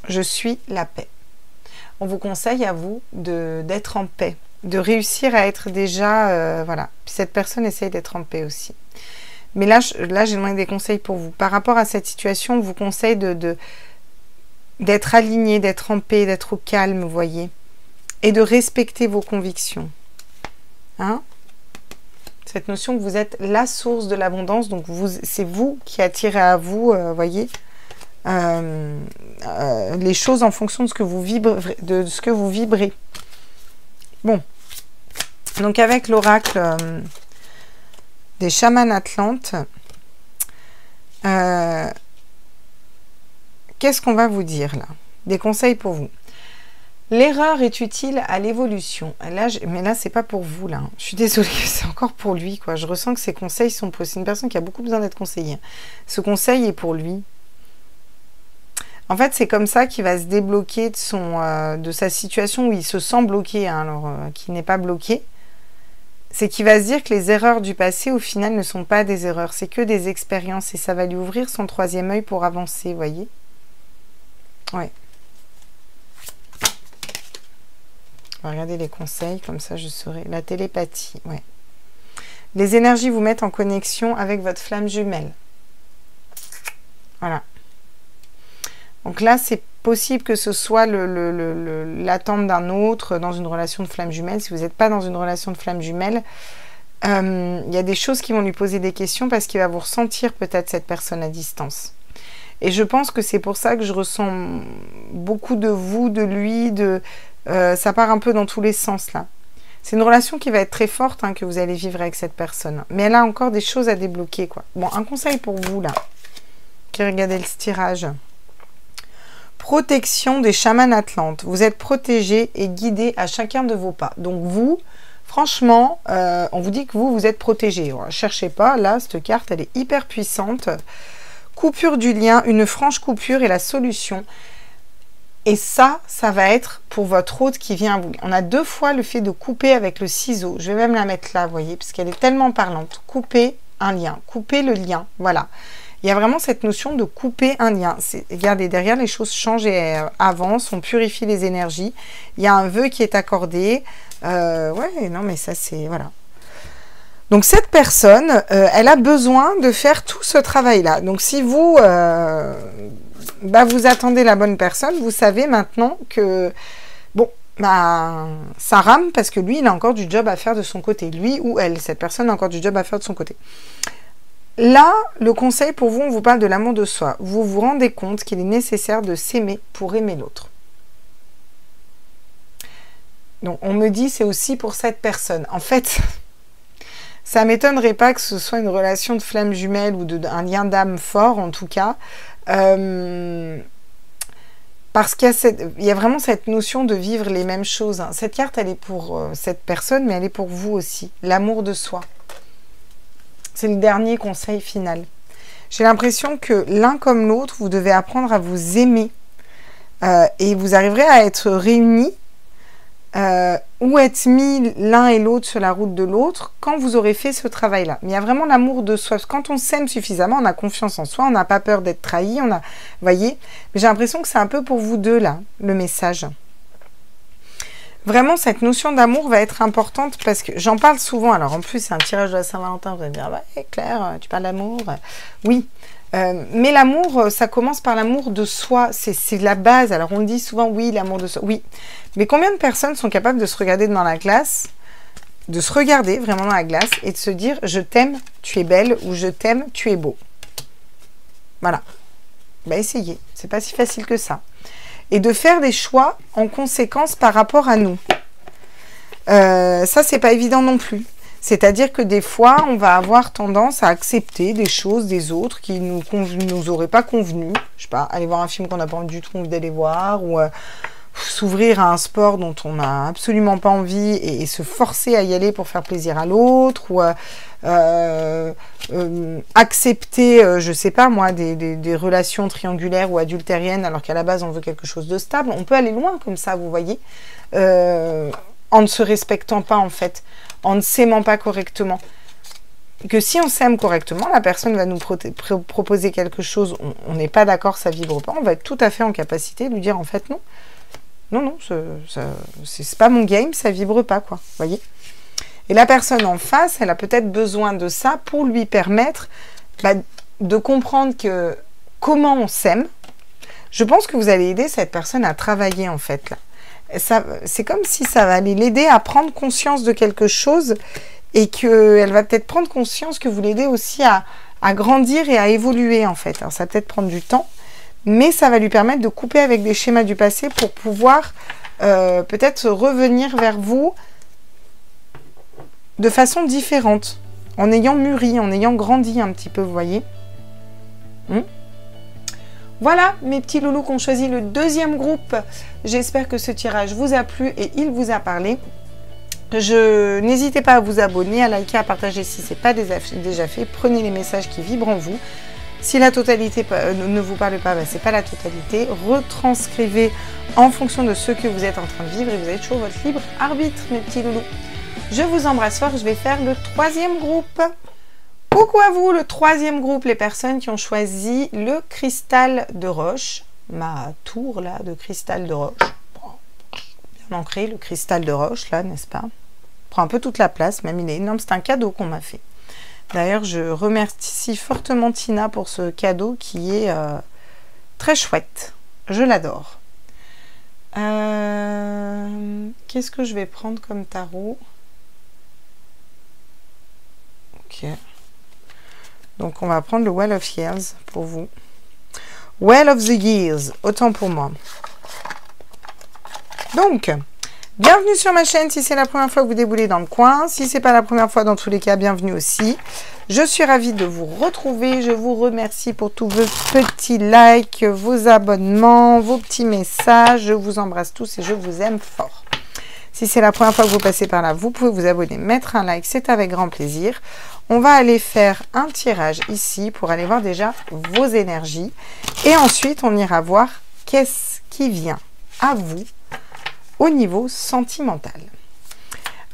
Je suis la paix. On vous conseille à vous d'être en paix, de réussir à être déjà... voilà. Puis cette personne essaye d'être en paix aussi. Mais là j'ai demandé des conseils pour vous. Par rapport à cette situation, on vous conseille d'être aligné, d'être en paix, d'être au calme, vous voyez. Et de respecter vos convictions. Hein? Cette notion que vous êtes la source de l'abondance, donc c'est vous qui attirez à vous, voyez, les choses en fonction de ce que vous vibrez. Bon. Donc avec l'oracle... des chamans atlantes, qu'est-ce qu'on va vous dire là? Des conseils pour vous. L'erreur est utile à l'évolution. Là, mais là, c'est pas pour vous, là. Je suis désolée, c'est encore pour lui, quoi. Je ressens que ces conseils sont pour... C'est une personne qui a beaucoup besoin d'être conseillée. Ce conseil est pour lui. En fait, c'est comme ça qu'il va se débloquer de sa situation où il se sent bloqué, hein, alors qu'il n'est pas bloqué. C'est qu'il va se dire que les erreurs du passé, au final, ne sont pas des erreurs. C'est que des expériences et ça va lui ouvrir son troisième œil pour avancer, vous voyez. Ouais. On va regarder les conseils, comme ça je saurai. La télépathie, ouais. Les énergies vous mettent en connexion avec votre flamme jumelle. Voilà. Donc là, c'est possible que ce soit l'attente d'un autre dans une relation de flamme jumelle. Si vous n'êtes pas dans une relation de flamme jumelle, il y a des choses qui vont lui poser des questions parce qu'il va vous ressentir peut-être cette personne à distance. Et je pense que c'est pour ça que je ressens beaucoup de vous, de lui, ça part un peu dans tous les sens là. C'est une relation qui va être très forte hein, que vous allez vivre avec cette personne. Mais elle a encore des choses à débloquer, quoi. Bon, un conseil pour vous là, qui regardez le tirage. Protection des chamans atlantes. Vous êtes protégé et guidé à chacun de vos pas. Donc vous, franchement, on vous dit que vous êtes protégé. Cherchez pas, là, cette carte, elle est hyper puissante. Coupure du lien, une franche coupure est la solution. Et ça va être pour votre hôte qui vient à vous. On a 2 fois le fait de couper avec le ciseau. Je vais même la mettre là, vous voyez, parce qu'elle est tellement parlante. Couper un lien, couper le lien, voilà. Il y a vraiment cette notion de couper un lien. Regardez, derrière, les choses changent et avancent, on purifie les énergies. Il y a un vœu qui est accordé. Ouais, non, mais ça, c'est... Voilà. Donc, cette personne, elle a besoin de faire tout ce travail-là. Donc, si vous... vous attendez la bonne personne, vous savez maintenant que, bon, ça rame parce que lui, il a encore du job à faire de son côté. Lui ou elle, cette personne a encore du job à faire de son côté. Là, le conseil pour vous, on vous parle de l'amour de soi. Vous vous rendez compte qu'il est nécessaire de s'aimer pour aimer l'autre. Donc, on me dit, c'est aussi pour cette personne. En fait, ça ne m'étonnerait pas que ce soit une relation de flamme jumelle ou un lien d'âme fort, en tout cas. Parce qu'il y a vraiment cette notion de vivre les mêmes choses. Cette carte, elle est pour cette personne, mais elle est pour vous aussi. L'amour de soi. C'est le dernier conseil final. J'ai l'impression que l'un comme l'autre, vous devez apprendre à vous aimer. Et vous arriverez à être réunis ou être mis l'un et l'autre sur la route de l'autre quand vous aurez fait ce travail-là. Mais il y a vraiment l'amour de soi. Quand on s'aime suffisamment, on a confiance en soi, on n'a pas peur d'être trahi. Vous voyez, mais j'ai l'impression que c'est un peu pour vous deux, là, le message. Vraiment, cette notion d'amour va être importante parce que j'en parle souvent. Alors, en plus, c'est un tirage de la Saint-Valentin. Vous allez me dire, ouais, Claire, tu parles d'amour. Oui. Mais l'amour, ça commence par l'amour de soi. C'est la base. Alors, on le dit souvent, oui, l'amour de soi. Oui. Mais combien de personnes sont capables de se regarder dans la glace, de se regarder vraiment dans la glace et de se dire, je t'aime, tu es belle, ou je t'aime, tu es beau. Voilà. Essayez. C'est pas si facile que ça. Et de faire des choix en conséquence par rapport à nous. Ça, c'est pas évident non plus. C'est-à-dire que des fois, on va avoir tendance à accepter des choses des autres qui nous auraient pas convenu. Je sais pas, aller voir un film qu'on n'a pas du tout envie d'aller voir, ou s'ouvrir à un sport dont on n'a absolument pas envie et se forcer à y aller pour faire plaisir à l'autre, ou accepter, je sais pas moi, des relations triangulaires ou adultériennes alors qu'à la base on veut quelque chose de stable. On peut aller loin comme ça, vous voyez, en ne se respectant pas en fait, en ne s'aimant pas correctement. Que si on s'aime correctement, la personne va nous proposer quelque chose, on n'est pas d'accord, ça vibre pas, on va être tout à fait en capacité de lui dire en fait non. Non, c'est pas mon game, ça vibre pas, quoi. Vous voyez? Et la personne en face, elle a peut-être besoin de ça pour lui permettre de comprendre que comment on s'aime. Je pense que vous allez aider cette personne à travailler, en fait, là. C'est comme si ça va aller l'aider à prendre conscience de quelque chose et qu'elle va peut-être prendre conscience que vous l'aidez aussi à grandir et à évoluer, en fait. Alors, ça va peut-être prendre du temps, mais ça va lui permettre de couper avec des schémas du passé pour pouvoir peut-être revenir vers vous de façon différente, en ayant mûri, en ayant grandi un petit peu, vous voyez. Voilà mes petits loulous qui ont choisi le deuxième groupe. J'espère que ce tirage vous a plu et il vous a parlé. N'hésitez pas à vous abonner, à liker, à partager si ce n'est pas déjà fait. Prenez les messages qui vibrent en vous. Si la totalité ne vous parle pas, ce n'est pas la totalité. Retranscrivez en fonction de ce que vous êtes en train de vivre et vous avez toujours votre libre arbitre, mes petits loulous. Je vous embrasse fort. Je vais faire le troisième groupe. Coucou à vous, le troisième groupe, les personnes qui ont choisi le cristal de roche. Ma tour là de cristal de roche. Bien ancré, le cristal de roche là, n'est-ce pas? Prend un peu toute la place, même il est énorme. C'est un cadeau qu'on m'a fait. D'ailleurs, je remercie fortement Tina pour ce cadeau qui est très chouette. Je l'adore. Qu'est-ce que je vais prendre comme tarot? Ok. Donc, on va prendre le Well of Years pour vous. Well of the Years, autant pour moi. Donc, bienvenue sur ma chaîne si c'est la première fois que vous déboulez dans le coin. Si ce n'est pas la première fois, dans tous les cas, bienvenue aussi. Je suis ravie de vous retrouver. Je vous remercie pour tous vos petits likes, vos abonnements, vos petits messages. Je vous embrasse tous et je vous aime fort. Si c'est la première fois que vous passez par là, vous pouvez vous abonner, mettre un like, c'est avec grand plaisir. On va aller faire un tirage ici pour aller voir déjà vos énergies. Et ensuite, on ira voir qu'est-ce qui vient à vous au niveau sentimental.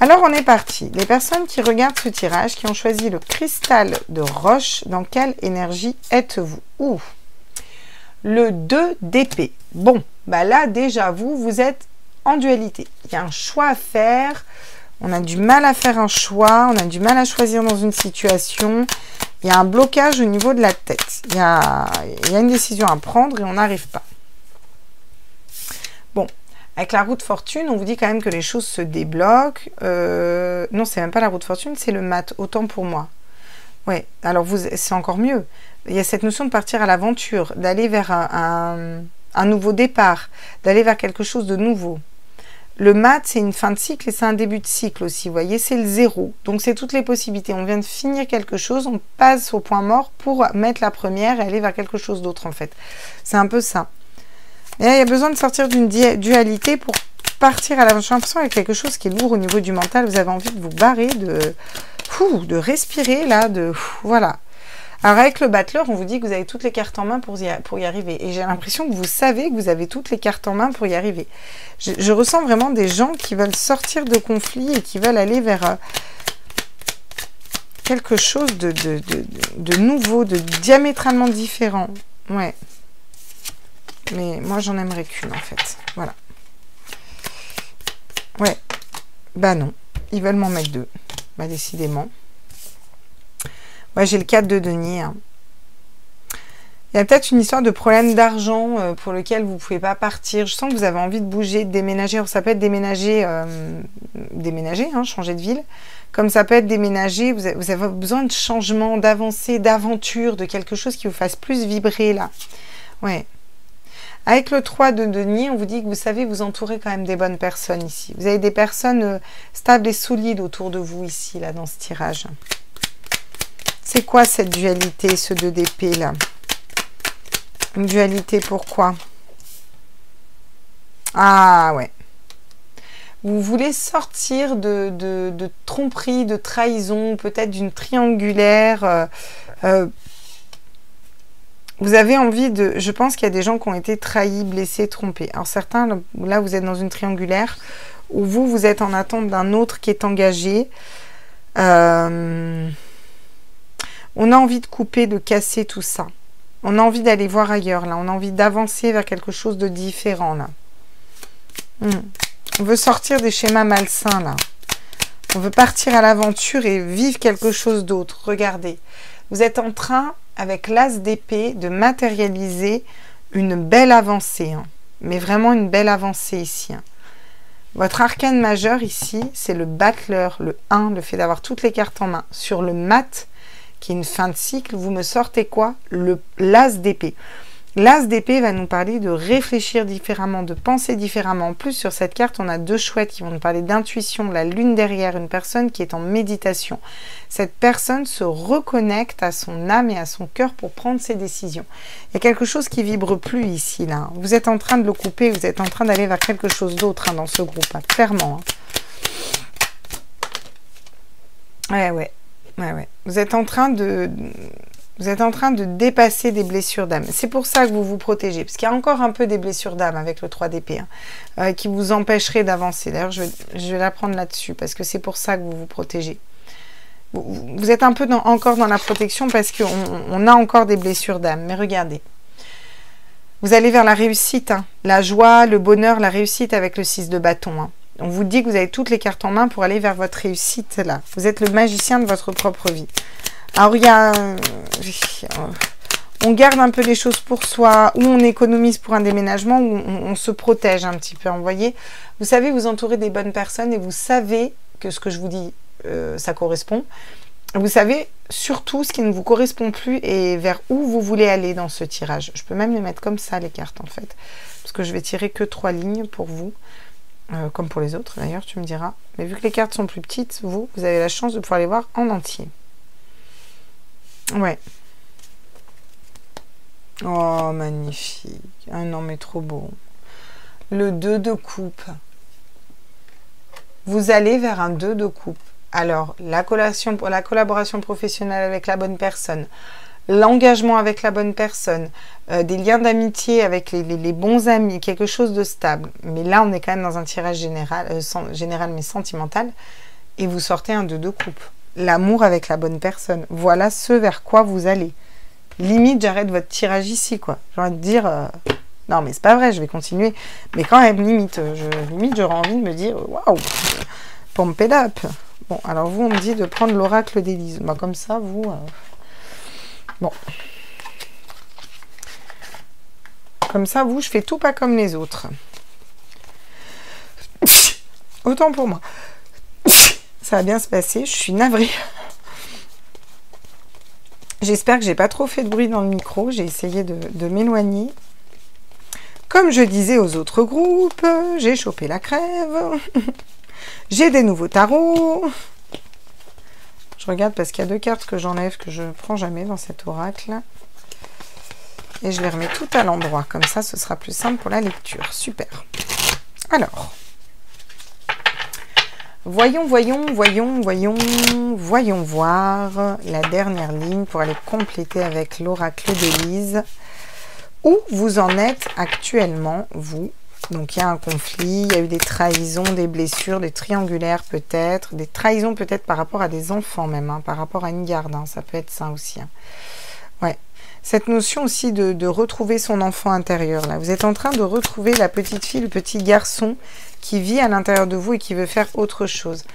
Alors, on est parti. Les personnes qui regardent ce tirage, qui ont choisi le cristal de roche, dans quelle énergie êtes-vous? Ouh, le 2 d'épée. Bon, bah là, déjà, vous êtes en dualité. Il y a un choix à faire. On a du mal à faire un choix. On a du mal à choisir dans une situation. Il y a un blocage au niveau de la tête. Il y a une décision à prendre et on n'arrive pas. Bon, avec la roue de fortune, on vous dit quand même que les choses se débloquent. Non, c'est même pas la roue de fortune, c'est le mat. Autant pour moi. Ouais, alors c'est encore mieux. Il y a cette notion de partir à l'aventure, d'aller vers un nouveau départ, d'aller vers quelque chose de nouveau. Le mat, c'est une fin de cycle et c'est un début de cycle aussi. Vous voyez, c'est le 0. Donc, c'est toutes les possibilités. On vient de finir quelque chose, on passe au point mort pour mettre la première et aller vers quelque chose d'autre, en fait. C'est un peu ça. Et là, il y a besoin de sortir d'une dualité pour partir à l'aventure. J'ai l'impression avec quelque chose qui est lourd au niveau du mental. Vous avez envie de vous barrer, de respirer, là, voilà. Alors, avec le battleur, on vous dit que vous avez toutes les cartes en main pour y arriver. Et j'ai l'impression que vous savez que vous avez toutes les cartes en main pour y arriver. Je ressens vraiment des gens qui veulent sortir de conflits et qui veulent aller vers quelque chose de nouveau, de diamétralement différent. Ouais. Mais moi, j'en aimerais qu'une, en fait. Voilà. Ouais. Bah non. Ils veulent m'en mettre 2. Bah, décidément. Ouais, j'ai le 4 de denier. Hein. Il y a peut-être une histoire de problème d'argent pour lequel vous ne pouvez pas partir. Je sens que vous avez envie de bouger, de déménager. Alors, ça peut être déménager, hein, changer de ville. Comme ça peut être déménager. Vous avez besoin de changement, d'avancée, d'aventure, de quelque chose qui vous fasse plus vibrer là. Ouais. Avec le 3 de denier, on vous dit que vous savez vous entourer quand même des bonnes personnes ici. Vous avez des personnes stables et solides autour de vous ici, là, dans ce tirage. C'est quoi cette dualité, ce 2 d'épée là? Une dualité, pourquoi? Ah ouais. Vous voulez sortir de tromperie, de trahison, peut-être d'une triangulaire. Vous avez envie de... Je pense qu'il y a des gens qui ont été trahis, blessés, trompés. Alors certains, là vous êtes dans une triangulaire, où vous êtes en attente d'un autre qui est engagé. On a envie de couper, de casser tout ça. On a envie d'aller voir ailleurs, là. On a envie d'avancer vers quelque chose de différent, là. On veut sortir des schémas malsains, là. On veut partir à l'aventure et vivre quelque chose d'autre. Regardez. Vous êtes en train, avec l'as d'épée, de matérialiser une belle avancée. Hein. Mais vraiment une belle avancée ici. Hein. Votre arcane majeur ici, c'est le battleur, le 1, le fait d'avoir toutes les cartes en main. Sur le mat, qui est une fin de cycle, vous me sortez quoi? L'as d'épée. L'As d'épée va nous parler de réfléchir différemment, de penser différemment. En plus, sur cette carte, on a deux chouettes qui vont nous parler d'intuition. La lune derrière, une personne qui est en méditation. Cette personne se reconnecte à son âme et à son cœur pour prendre ses décisions. Il y a quelque chose qui vibre plus ici, là. Vous êtes en train de le couper, vous êtes en train d'aller vers quelque chose d'autre dans ce groupe, hein, clairement. Ouais. Vous êtes en train de... Vous êtes en train de dépasser des blessures d'âme. C'est pour ça que vous vous protégez. Parce qu'il y a encore un peu des blessures d'âme avec le 3 d'épée. Qui vous empêcheraient d'avancer. D'ailleurs, je vais la prendre là-dessus. Parce que c'est pour ça que vous vous protégez. Vous êtes un peu encore dans la protection. Parce qu'on a encore des blessures d'âme. Mais regardez. Vous allez vers la réussite. Hein. La joie, le bonheur, la réussite avec le 6 de bâton. Hein. On vous dit que vous avez toutes les cartes en main pour aller vers votre réussite. Là. Vous êtes le magicien de votre propre vie. Alors, il y a... On garde un peu les choses pour soi, ou on économise pour un déménagement, ou on se protège un petit peu, vous voyez. Vous savez vous entourer des bonnes personnes et vous savez que ce que je vous dis, ça correspond. Vous savez surtout ce qui ne vous correspond plus et vers où vous voulez aller dans ce tirage. Je peux même les mettre comme ça, les cartes, en fait. Parce que je vais tirer que 3 lignes pour vous, comme pour les autres, d'ailleurs, tu me diras. Mais vu que les cartes sont plus petites, vous avez la chance de pouvoir les voir en entier. Ouais. Oh, magnifique. Ah non, mais trop beau. Le 2 de coupe. Vous allez vers un 2 de coupe. Alors, la collaboration professionnelle avec la bonne personne, l'engagement avec la bonne personne, des liens d'amitié avec les bons amis, quelque chose de stable. Mais là, on est quand même dans un tirage général, général mais sentimental. Et vous sortez un 2 de coupe. L'amour avec la bonne personne. Voilà ce vers quoi vous allez. Limite, j'arrête votre tirage ici, quoi. J'ai envie de dire... non, mais c'est pas vrai, je vais continuer. Mais quand même, limite, j'aurais envie de me dire... Waouh, pump it up. Bon, alors vous, on me dit de prendre l'oracle d'Élise. Bah, comme ça, vous... Bon. Comme ça, vous, je fais tout pas comme les autres. Autant pour moi. Ça va bien se passer, je suis navrée. J'espère que j'ai pas trop fait de bruit dans le micro. J'ai essayé de m'éloigner. Comme je disais aux autres groupes, j'ai chopé la crève. J'ai des nouveaux tarots. Je regarde parce qu'il y a 2 cartes que j'enlève, que je ne prends jamais dans cet oracle. Et je les remets tout à l'endroit. Comme ça, ce sera plus simple pour la lecture. Super. Alors... Voyons voir la dernière ligne pour aller compléter avec l'oracle d'Élise. Où vous en êtes actuellement, vous? Donc, il y a un conflit, il y a eu des trahisons, des blessures, des triangulaires peut-être, des trahisons peut-être par rapport à des enfants même, hein, par rapport à une garde, hein, ça peut être ça aussi. Hein. Ouais. Cette notion aussi de retrouver son enfant intérieur, là. Vous êtes en train de retrouver la petite fille, le petit garçon qui vit à l'intérieur de vous et qui veut faire autre chose.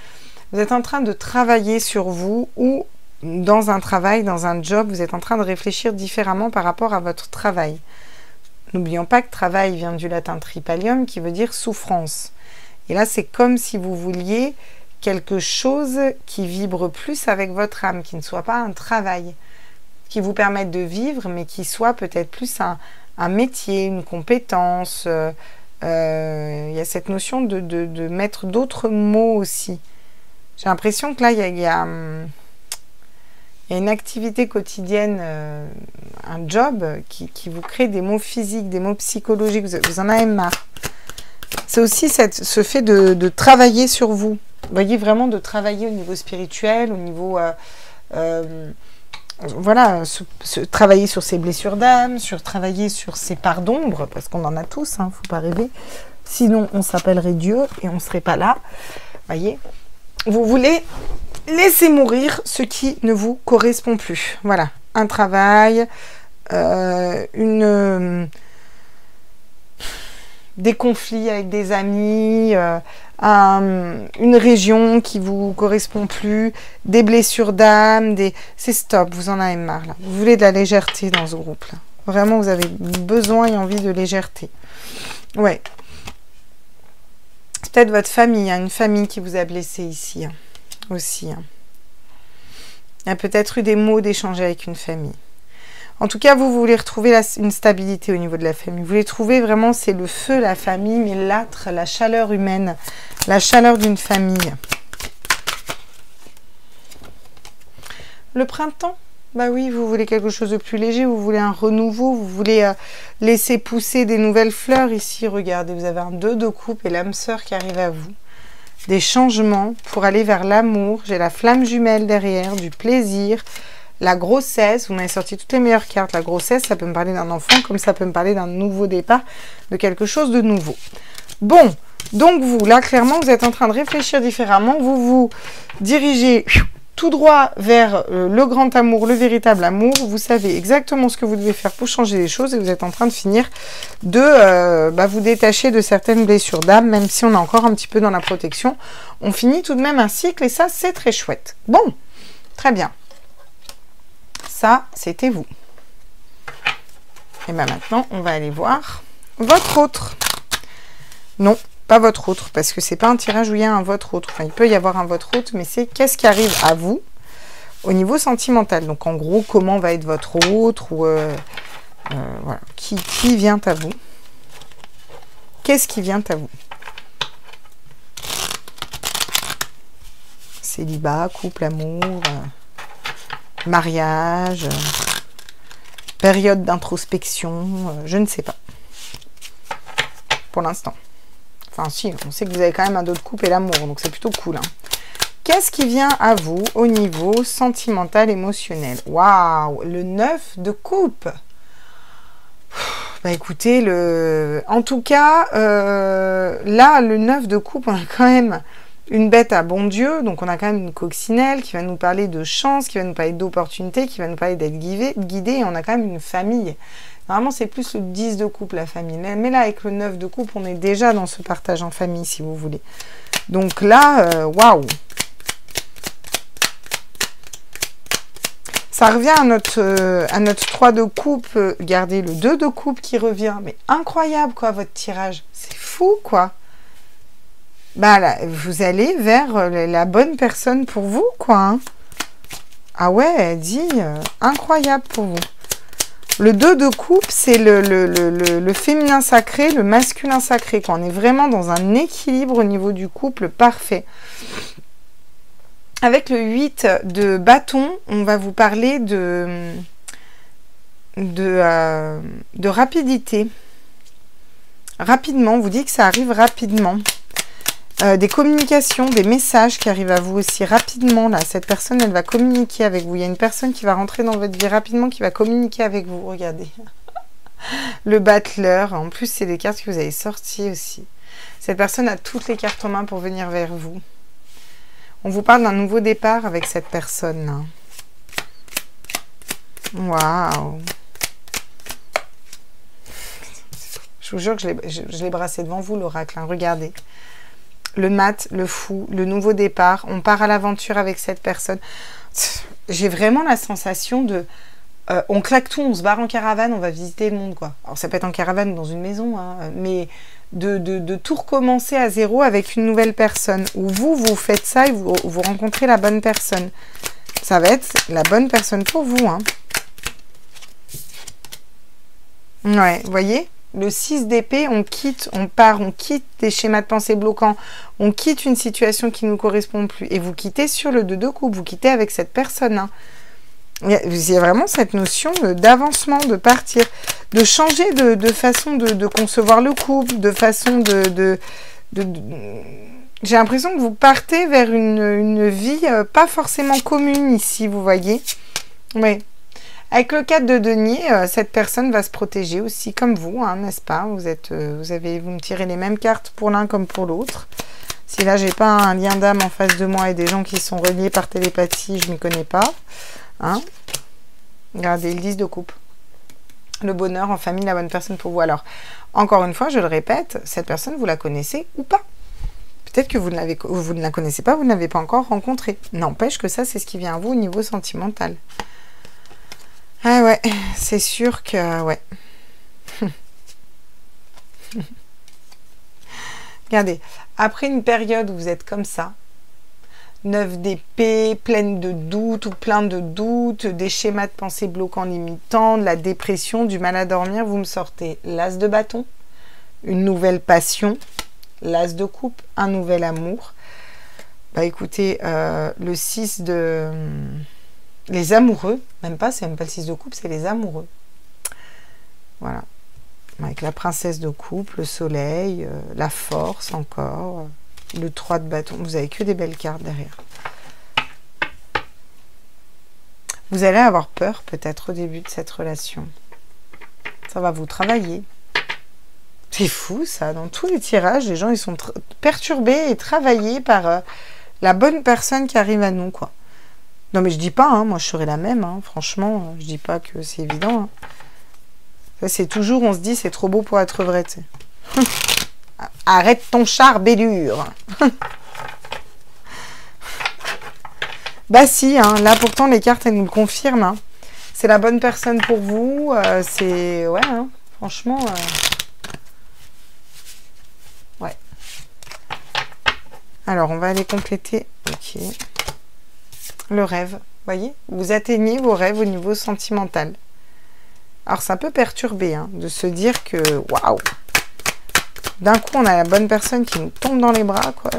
Vous êtes en train de travailler sur vous ou dans un travail, dans un job, vous êtes en train de réfléchir différemment par rapport à votre travail. N'oublions pas que travail vient du latin tripalium qui veut dire souffrance. Et là, c'est comme si vous vouliez quelque chose qui vibre plus avec votre âme, qui ne soit pas un travail, qui vous permette de vivre, mais qui soit peut-être plus un métier, une compétence. Il y a cette notion de mettre d'autres mots aussi. J'ai l'impression que là, il y a une activité quotidienne, un job qui vous crée des mots physiques, des mots psychologiques. Vous en avez marre. C'est aussi ce fait de travailler sur vous. Vous voyez, vraiment de travailler au niveau spirituel, au niveau... voilà, travailler sur ses blessures d'âme, travailler sur ses parts d'ombre, parce qu'on en a tous, hein, faut pas rêver. Sinon, on s'appellerait Dieu et on ne serait pas là. Voyez, vous voulez laisser mourir ce qui ne vous correspond plus. Voilà, un travail, des conflits avec des amis, une région qui vous correspond plus, des blessures d'âme, c'est stop, vous en avez marre là. Vous voulez de la légèreté dans ce groupe là. Vraiment, vous avez besoin et envie de légèreté. Ouais. C'est peut-être votre famille, hein, une famille qui vous a blessé ici hein, aussi. Hein. Il y a peut-être eu des mots d'échanger avec une famille. En tout cas, vous voulez retrouver une stabilité au niveau de la famille. Vous voulez trouver vraiment, c'est le feu, la famille, mais l'âtre, la chaleur humaine, la chaleur d'une famille. Le printemps, bah oui, vous voulez quelque chose de plus léger, vous voulez un renouveau, vous voulez laisser pousser des nouvelles fleurs. Ici, regardez, vous avez un 2 de coupe et l'âme sœur qui arrive à vous. Des changements pour aller vers l'amour. J'ai la flamme jumelle derrière, du plaisir, la grossesse. Vous m'avez sorti toutes les meilleures cartes. La grossesse, ça peut me parler d'un enfant, comme ça peut me parler d'un nouveau départ, de quelque chose de nouveau. Bon, donc vous, là, clairement, vous êtes en train de réfléchir différemment. Vous vous dirigez tout droit vers le grand amour, le véritable amour. Vous savez exactement ce que vous devez faire pour changer les choses et vous êtes en train de finir de vous détacher de certaines blessures d'âme, même si on est encore un petit peu dans la protection. On finit tout de même un cycle et ça, c'est très chouette. Bon, très bien. Ça, c'était vous. Et bien maintenant, on va aller voir votre autre. Non, pas votre autre, parce que c'est pas un tirage où il y a un votre autre. Enfin, il peut y avoir un votre autre, mais c'est qu'est-ce qui arrive à vous au niveau sentimental. Donc, en gros, comment va être votre autre ou voilà. Qui vient à vous? Qu'est-ce qui vient à vous? Célibat, couple, amour, mariage, période d'introspection, je ne sais pas. Pour l'instant. Enfin, si, on sait que vous avez quand même un 2 de coupe et l'amour, donc c'est plutôt cool. Hein. Qu'est-ce qui vient à vous au niveau sentimental, émotionnel? Waouh, le 9 de coupe. Bah écoutez, en tout cas, là, le 9 de coupe, on a quand même une bête à bon Dieu, donc on a quand même une coccinelle qui va nous parler de chance, qui va nous parler d'opportunité, qui va nous parler d'être guidé, et on a quand même une famille. Normalement, c'est plus le 10 de coupe, la famille. Mais là, avec le 9 de coupe, on est déjà dans ce partage en famille, si vous voulez. Donc là, waouh! Ça revient à notre 3 de coupe. Regardez, le 2 de coupe qui revient. Mais incroyable, quoi, votre tirage. C'est fou, quoi. Bah là, vous allez vers la bonne personne pour vous, quoi. Hein. Ah ouais, elle dit incroyable pour vous. Le 2 de coupe, c'est le féminin sacré, le masculin sacré. Quand on est vraiment dans un équilibre au niveau du couple parfait. Avec le 8 de bâton, on va vous parler de rapidité. Rapidement, on vous dit que ça arrive rapidement. Des communications, des messages qui arrivent à vous aussi rapidement. Là, cette personne, elle va communiquer avec vous. Il y a une personne qui va rentrer dans votre vie rapidement, qui va communiquer avec vous. Regardez. Le battleur. En plus, c'est des cartes que vous avez sorties aussi. Cette personne a toutes les cartes en main pour venir vers vous. On vous parle d'un nouveau départ avec cette personne-là. Waouh! Je vous jure que je l'ai brassé devant vous, l'oracle. Hein. Regardez. Le mat, le fou, le nouveau départ. On part à l'aventure avec cette personne. J'ai vraiment la sensation de... on claque tout, on se barre en caravane, on va visiter le monde, quoi. Alors, ça peut être en caravane dans une maison, hein, mais de tout recommencer à zéro avec une nouvelle personne. Où vous faites ça et vous rencontrez la bonne personne. Ça va être la bonne personne pour vous, hein. Ouais, vous voyez ? Le 6 d'épée, on quitte, on part, on quitte des schémas de pensée bloquants, on quitte une situation qui ne nous correspond plus. Et vous quittez sur le 2 de coupe, vous quittez avec cette personne. Hein. Il y a vraiment cette notion d'avancement, de partir, de changer de façon de concevoir le couple, de façon J'ai l'impression que vous partez vers une vie pas forcément commune ici, vous voyez. Oui. Avec le 4 de denier, cette personne va se protéger aussi comme vous, hein, n'est-ce pas? Vous me tirez les mêmes cartes pour l'un comme pour l'autre. Si là, j'ai pas un lien d'âme en face de moi et des gens qui sont reliés par télépathie, je m'y connais pas. Hein? Regardez, le 10 de coupe. Le bonheur en famille, la bonne personne pour vous. Alors, encore une fois, je le répète, cette personne, vous la connaissez ou pas? Peut-être que vous ne la connaissez pas, vous ne l'avez pas encore rencontrée. N'empêche que ça, c'est ce qui vient à vous au niveau sentimental. Ah ouais, c'est sûr que... ouais. Regardez, après une période où vous êtes comme ça, 9 d'épée, pleine de doutes ou plein de doutes, des schémas de pensée bloquants limitants, de la dépression, du mal à dormir, vous me sortez l'as de bâton, une nouvelle passion, l'as de coupe, un nouvel amour. Bah écoutez, le 6 de... les amoureux, même pas, c'est même pas le 6 de coupe, c'est les amoureux. Voilà. Avec la princesse de coupe, le soleil, la force encore... le 3 de bâton, vous avez que des belles cartes derrière. Vous allez avoir peur peut-être au début de cette relation. Ça va vous travailler. C'est fou ça, dans tous les tirages, les gens ils sont perturbés et travaillés par la bonne personne qui arrive à nous, quoi. Non mais je dis pas, hein, moi je serais la même, hein, franchement, je dis pas que c'est évident. Hein. Ça c'est toujours, on se dit c'est trop beau pour être vrai, tu sais. Arrête ton char, bellure. Bah si, hein, là pourtant les cartes elles nous le confirment. Hein. C'est la bonne personne pour vous. C'est... ouais, hein, franchement... ouais. Alors on va aller compléter. Ok. Le rêve. Voyez, vous atteignez vos rêves au niveau sentimental. Alors ça peut perturber, hein, de se dire que... waouh. D'un coup, on a la bonne personne qui nous tombe dans les bras, quoi.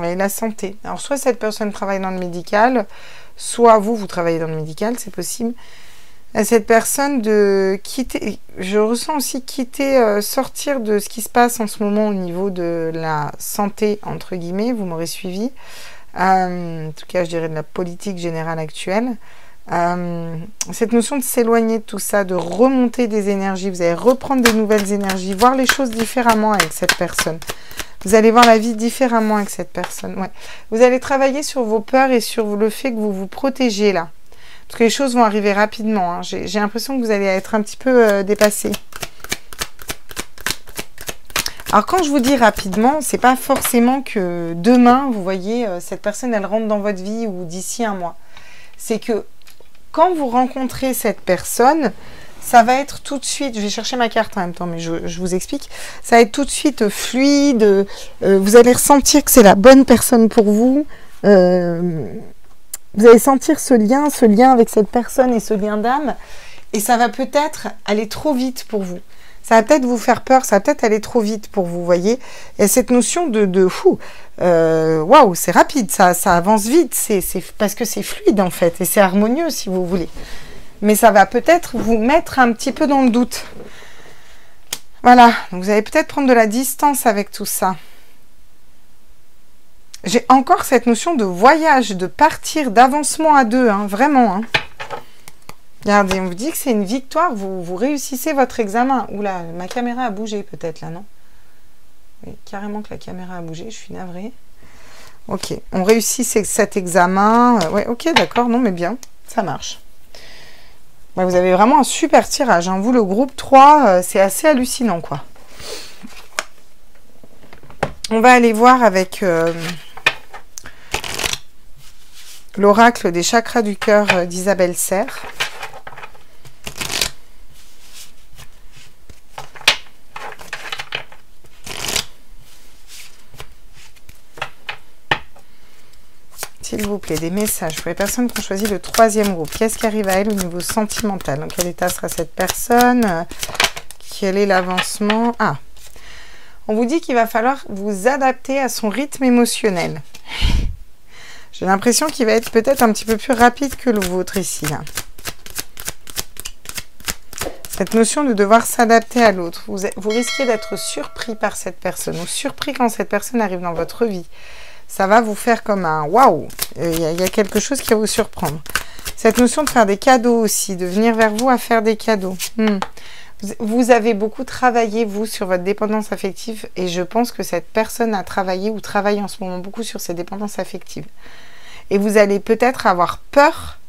Et la santé. Alors, soit cette personne travaille dans le médical, soit vous, vous travaillez dans le médical, c'est possible. Cette personne de quitter, je ressens aussi quitter, sortir de ce qui se passe en ce moment au niveau de la santé, entre guillemets, vous m'aurez suivi. En tout cas, je dirais de la politique générale actuelle. Cette notion de s'éloigner de tout ça, de remonter des énergies, vous allez reprendre des nouvelles énergies, voir les choses différemment avec cette personne. Vous allez voir la vie différemment avec cette personne. Ouais. Vous allez travailler sur vos peurs et sur le fait que vous vous protégez là. Parce que les choses vont arriver rapidement. Hein. J'ai l'impression que vous allez être un petit peu dépassé. Alors quand je vous dis rapidement, c'est pas forcément que demain, vous voyez, cette personne elle rentre dans votre vie ou d'ici un mois. C'est que quand vous rencontrez cette personne, ça va être tout de suite, je vais chercher ma carte en même temps, mais je vous explique, ça va être tout de suite fluide, vous allez ressentir que c'est la bonne personne pour vous, vous allez sentir ce lien avec cette personne et ce lien d'âme, et ça va peut-être aller trop vite pour vous. Ça va peut-être vous faire peur, ça va peut-être aller trop vite pour vous, voyez. Et cette notion de fou, waouh, c'est rapide, ça avance vite, c'est parce que c'est fluide en fait, et c'est harmonieux si vous voulez. Mais ça va peut-être vous mettre un petit peu dans le doute. Voilà, donc vous allez peut-être prendre de la distance avec tout ça. J'ai encore cette notion de voyage, de partir, d'avancement à deux, hein, vraiment, hein. Regardez, on vous dit que c'est une victoire, vous réussissez votre examen. Oula, ma caméra a bougé peut-être là, non? Oui, carrément que la caméra a bougé, je suis navrée. Ok, on réussit cet examen. Ouais, ok, d'accord, non mais bien, ça marche. Ouais, vous avez vraiment un super tirage. Hein. Vous, le groupe 3, c'est assez hallucinant, quoi. On va aller voir avec l'oracle des chakras du cœur d'Isabelle Serre. S'il vous plaît, des messages pour les personnes qui ont choisi le 3e groupe. Qu'est-ce qui arrive à elle au niveau sentimental? Dans quel état sera cette personne? Quel est l'avancement? Ah, on vous dit qu'il va falloir vous adapter à son rythme émotionnel. J'ai l'impression qu'il va être peut-être un petit peu plus rapide que le vôtre ici. Là. Cette notion de devoir s'adapter à l'autre. Vous risquez d'être surpris par cette personne ou surpris quand cette personne arrive dans votre vie. Ça va vous faire comme un waouh, il y a quelque chose qui va vous surprendre. Cette notion de faire des cadeaux aussi, de venir vers vous à faire des cadeaux. Vous avez beaucoup travaillé, vous, sur votre dépendance affective et je pense que cette personne a travaillé ou travaille en ce moment beaucoup sur ses dépendances affectives. Et vous allez peut-être avoir peur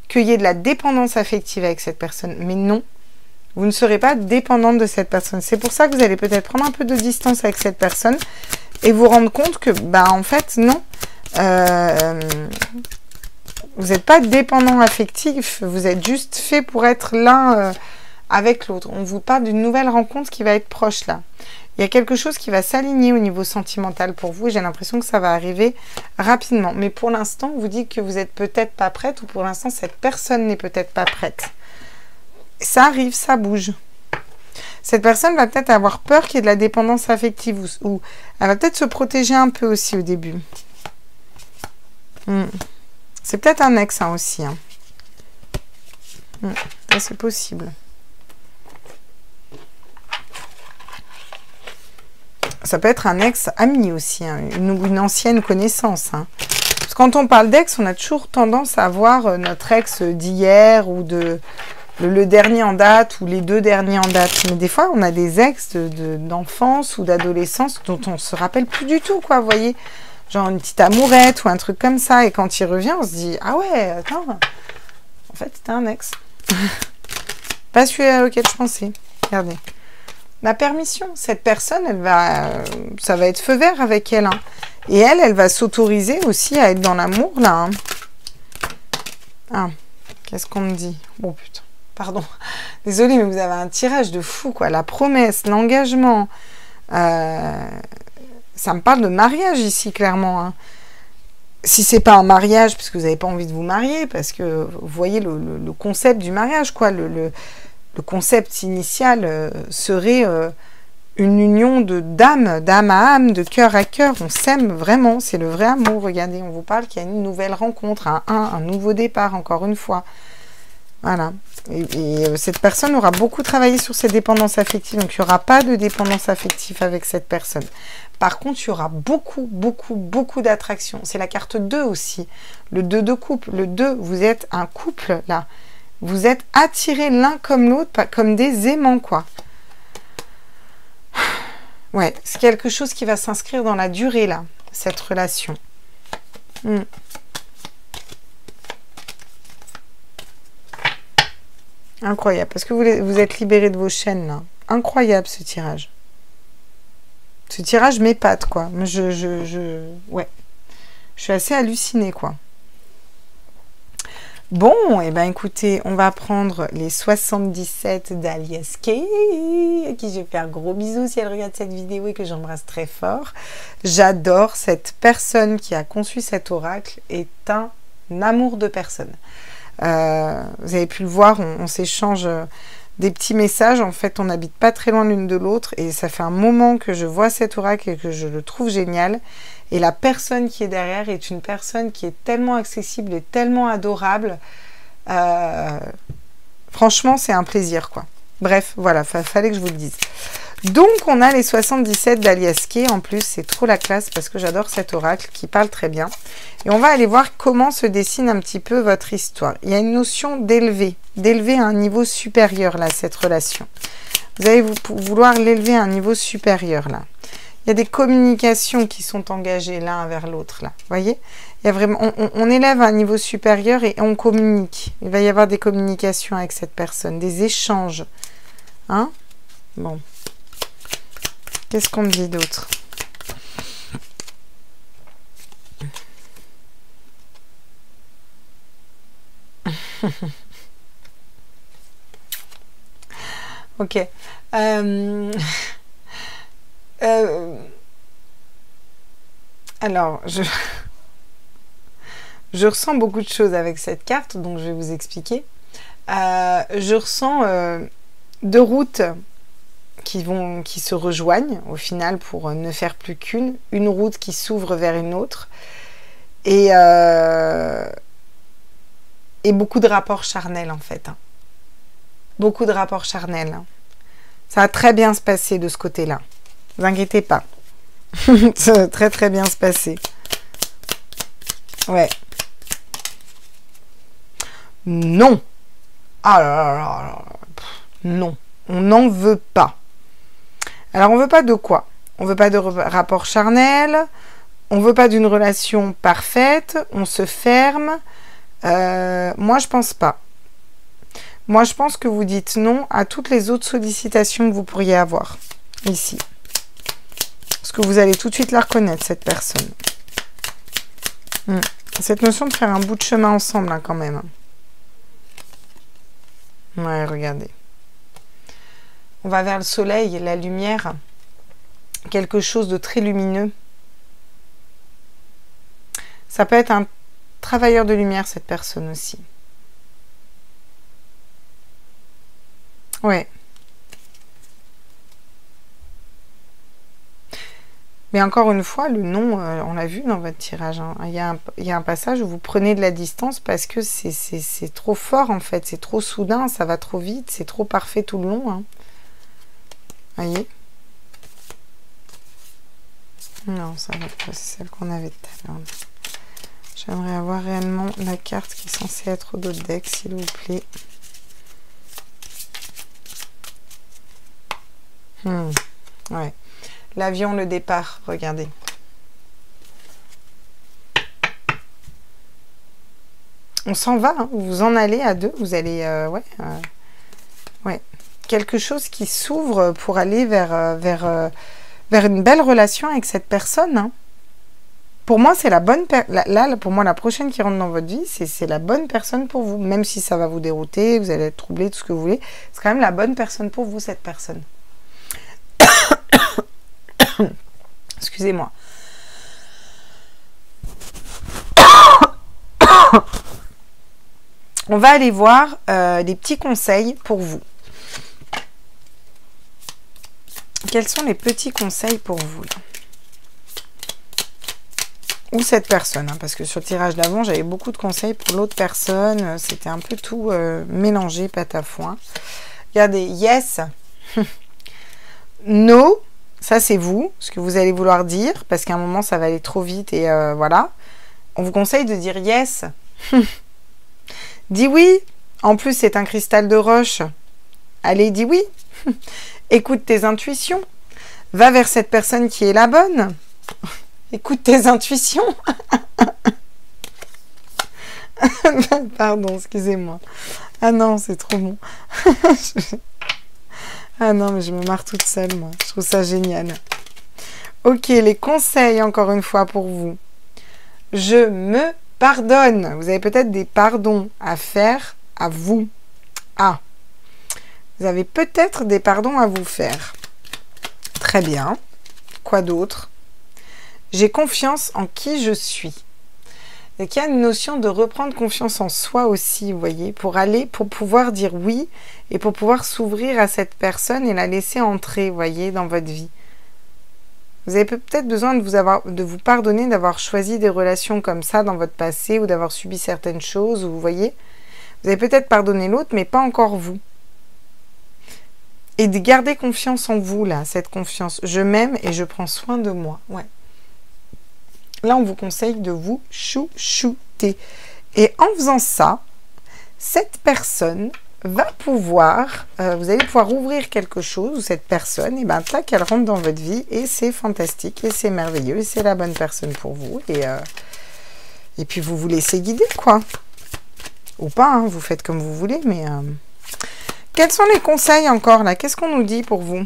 qu'il y ait de la dépendance affective avec cette personne. Mais non, vous ne serez pas dépendante de cette personne. C'est pour ça que vous allez peut-être prendre un peu de distance avec cette personne et vous rendre compte que, bah, en fait, non. Vous n'êtes pas dépendant affectif. Vous êtes juste fait pour être l'un avec l'autre. On vous parle d'une nouvelle rencontre qui va être proche là. Il y a quelque chose qui va s'aligner au niveau sentimental pour vous. J'ai l'impression que ça va arriver rapidement. Mais pour l'instant, vous dites que vous n'êtes peut-être pas prête ou pour l'instant, cette personne n'est peut-être pas prête. Ça arrive, ça bouge. Cette personne va peut-être avoir peur qu'il y ait de la dépendance affective ou elle va peut-être se protéger un peu aussi au début. C'est peut-être un ex hein, aussi. Hein. C'est possible. Ça peut être un ex-ami aussi, hein, une ancienne connaissance. Hein. Parce que quand on parle d'ex, on a toujours tendance à voir notre ex d'hier ou le dernier en date ou les 2 derniers en date. Mais des fois, on a des ex d'enfance ou d'adolescence dont on se rappelle plus du tout, quoi, vous voyez. Genre une petite amourette ou un truc comme ça. Et quand il revient, on se dit, ah ouais, attends, en fait, c'était un ex. Pas celui auquel je pensais. Regardez. La permission, cette personne, ça va être feu vert avec elle. Hein. Et elle va s'autoriser aussi à être dans l'amour, là. Hein. Ah, qu'est-ce qu'on me dit? Oh putain, pardon. Désolée, mais vous avez un tirage de fou, quoi. La promesse, l'engagement. Ça me parle de mariage ici, clairement. Hein. Si c'est pas un mariage, parce que vous n'avez pas envie de vous marier, parce que vous voyez le concept du mariage, quoi. Le concept initial serait une union d'âme à âme, de cœur à cœur. On s'aime vraiment, c'est le vrai amour. Regardez, on vous parle qu'il y a une nouvelle rencontre, un nouveau départ, encore une fois. Voilà. Et cette personne aura beaucoup travaillé sur ses dépendances affectives, donc il n'y aura pas de dépendance affective avec cette personne. Par contre, il y aura beaucoup d'attraction. C'est la carte 2 aussi, le 2 de couple. Le 2, vous êtes un couple, là. Vous êtes attirés l'un comme l'autre, comme des aimants, quoi. Ouais, c'est quelque chose qui va s'inscrire dans la durée, là, cette relation. Incroyable, parce que vous êtes libérés de vos chaînes, là. Incroyable, ce tirage. Ce tirage m'épate, quoi. Ouais. Je suis assez hallucinée, quoi. Bon, et ben écoutez, on va prendre les 77 d'Alias Kay, à qui je vais faire gros bisous si elle regarde cette vidéo et que j'embrasse très fort. J'adore cette personne qui a conçu cet oracle, est un amour de personne. Vous avez pu le voir, on s'échange des petits messages. En fait, on n'habite pas très loin l'une de l'autre et ça fait un moment que je vois cet oracle et que je le trouve génial. Et la personne qui est derrière est une personne qui est tellement accessible et tellement adorable. Franchement, c'est un plaisir, quoi. Bref, voilà, fallait que je vous le dise. Donc, on a les 77 d'Alias Kay. En plus, c'est trop la classe parce que j'adore cet oracle qui parle très bien. Et on va aller voir comment se dessine un petit peu votre histoire. Il y a une notion d'élever à un niveau supérieur, là, cette relation. Vous allez vouloir l'élever à un niveau supérieur, là. Il y a des communications qui sont engagées l'un vers l'autre, là. Vous voyez? Il y a vraiment, on élève à un niveau supérieur et on communique. Il va y avoir des communications avec cette personne, des échanges. Hein? Bon. Qu'est-ce qu'on me dit d'autre? Ok. Alors, je ressens beaucoup de choses avec cette carte, donc je vais vous expliquer. Je ressens 2 routes qui se rejoignent au final pour ne faire plus qu'une. Une route qui s'ouvre vers une autre. Et beaucoup de rapports charnels, en fait. Hein. Beaucoup de rapports charnels. Hein. Ça va très bien se passer de ce côté-là. Ne vous inquiétez pas. Ça va très très bien se passer. Ouais. Non. Ah là là là là. Non. On n'en veut pas. Alors, on veut pas de quoi? On veut pas de rapport charnel. On veut pas d'une relation parfaite. On se ferme. Moi, je pense pas. Moi, je pense que vous dites non à toutes les autres sollicitations que vous pourriez avoir ici. Parce que vous allez tout de suite la reconnaître, cette personne. Cette notion de faire un bout de chemin ensemble, hein, quand même. Ouais, regardez. On va vers le soleil, la lumière. Quelque chose de très lumineux. Ça peut être un travailleur de lumière, cette personne aussi. Ouais. Mais encore une fois, le nom, on l'a vu dans votre tirage. Hein. Il y a un passage où vous prenez de la distance parce que c'est trop fort, en fait. C'est trop soudain, ça va trop vite, c'est trop parfait tout le long. Hein. Voyez? Non, ça va pas, c'est celle qu'on avait tout à l'heure. J'aimerais avoir réellement la carte qui est censée être au dos de deck, s'il vous plaît. Ouais. L'avion, le départ, regardez. On s'en va, hein. Vous en allez à deux, vous allez... ouais. Quelque chose qui s'ouvre pour aller vers une belle relation avec cette personne. Hein. Pour moi, c'est la bonne... Là, pour moi, la prochaine qui rentre dans votre vie, c'est la bonne personne pour vous. Même si ça va vous dérouter, vous allez être troublé, tout ce que vous voulez. C'est quand même la bonne personne pour vous, cette personne. Excusez-moi. On va aller voir des petits conseils pour vous. Quels sont les petits conseils pour vous là? Ou cette personne, hein, parce que sur le tirage d'avant, j'avais beaucoup de conseils pour l'autre personne. C'était un peu tout mélangé, pâte à foin. Regardez, yes, no. Ça, c'est vous, ce que vous allez vouloir dire, parce qu'à un moment, ça va aller trop vite et voilà. On vous conseille de dire yes. Dis oui. En plus, c'est un cristal de roche. Allez, dis oui. Écoute tes intuitions. Va vers cette personne qui est la bonne. Écoute tes intuitions. Pardon, excusez-moi. Ah non, c'est trop bon. Ah non, mais je me marre toute seule, moi. Je trouve ça génial. Ok, les conseils, encore une fois, pour vous. Je me pardonne. Vous avez peut-être des pardons à faire à vous. Ah. Vous avez peut-être des pardons à vous faire. Très bien. Quoi d'autre? J'ai confiance en qui je suis. Et qu'il y a une notion de reprendre confiance en soi aussi, vous voyez, pour pouvoir dire oui et pour pouvoir s'ouvrir à cette personne et la laisser entrer, vous voyez, dans votre vie. Vous avez peut-être besoin de vous pardonner d'avoir choisi des relations comme ça dans votre passé ou d'avoir subi certaines choses, vous voyez. Vous avez peut-être pardonné l'autre, mais pas encore vous. Et de garder confiance en vous, là, cette confiance. Je m'aime et je prends soin de moi, ouais. Là, on vous conseille de vous chouchouter. Et en faisant ça, cette personne va pouvoir, vous allez pouvoir ouvrir quelque chose, ou cette personne, et ben tac, elle rentre dans votre vie, et c'est fantastique, et c'est merveilleux, et c'est la bonne personne pour vous. Et puis, vous vous laissez guider, quoi. Ou pas, hein, vous faites comme vous voulez, mais... Quels sont les conseils encore, là? Qu'est-ce qu'on nous dit pour vous?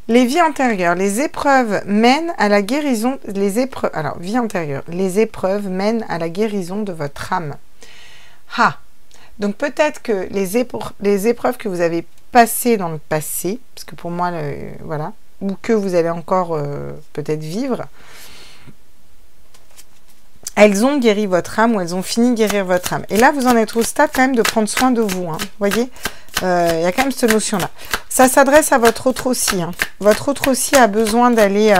Les vies antérieures, les épreuves mènent à la guérison. Alors, vie antérieure, les épreuves mènent à la guérison de votre âme. Ah, donc peut-être que les épreuves que vous avez passées dans le passé, parce que pour moi, voilà, ou que vous allez encore peut-être vivre, elles ont guéri votre âme ou elles ont fini de guérir votre âme. Et là, vous en êtes au stade quand même de prendre soin de vous. Hein, vous voyez, il y a quand même cette notion-là. Ça s'adresse à votre autre aussi. Hein. Votre autre aussi a besoin d'aller...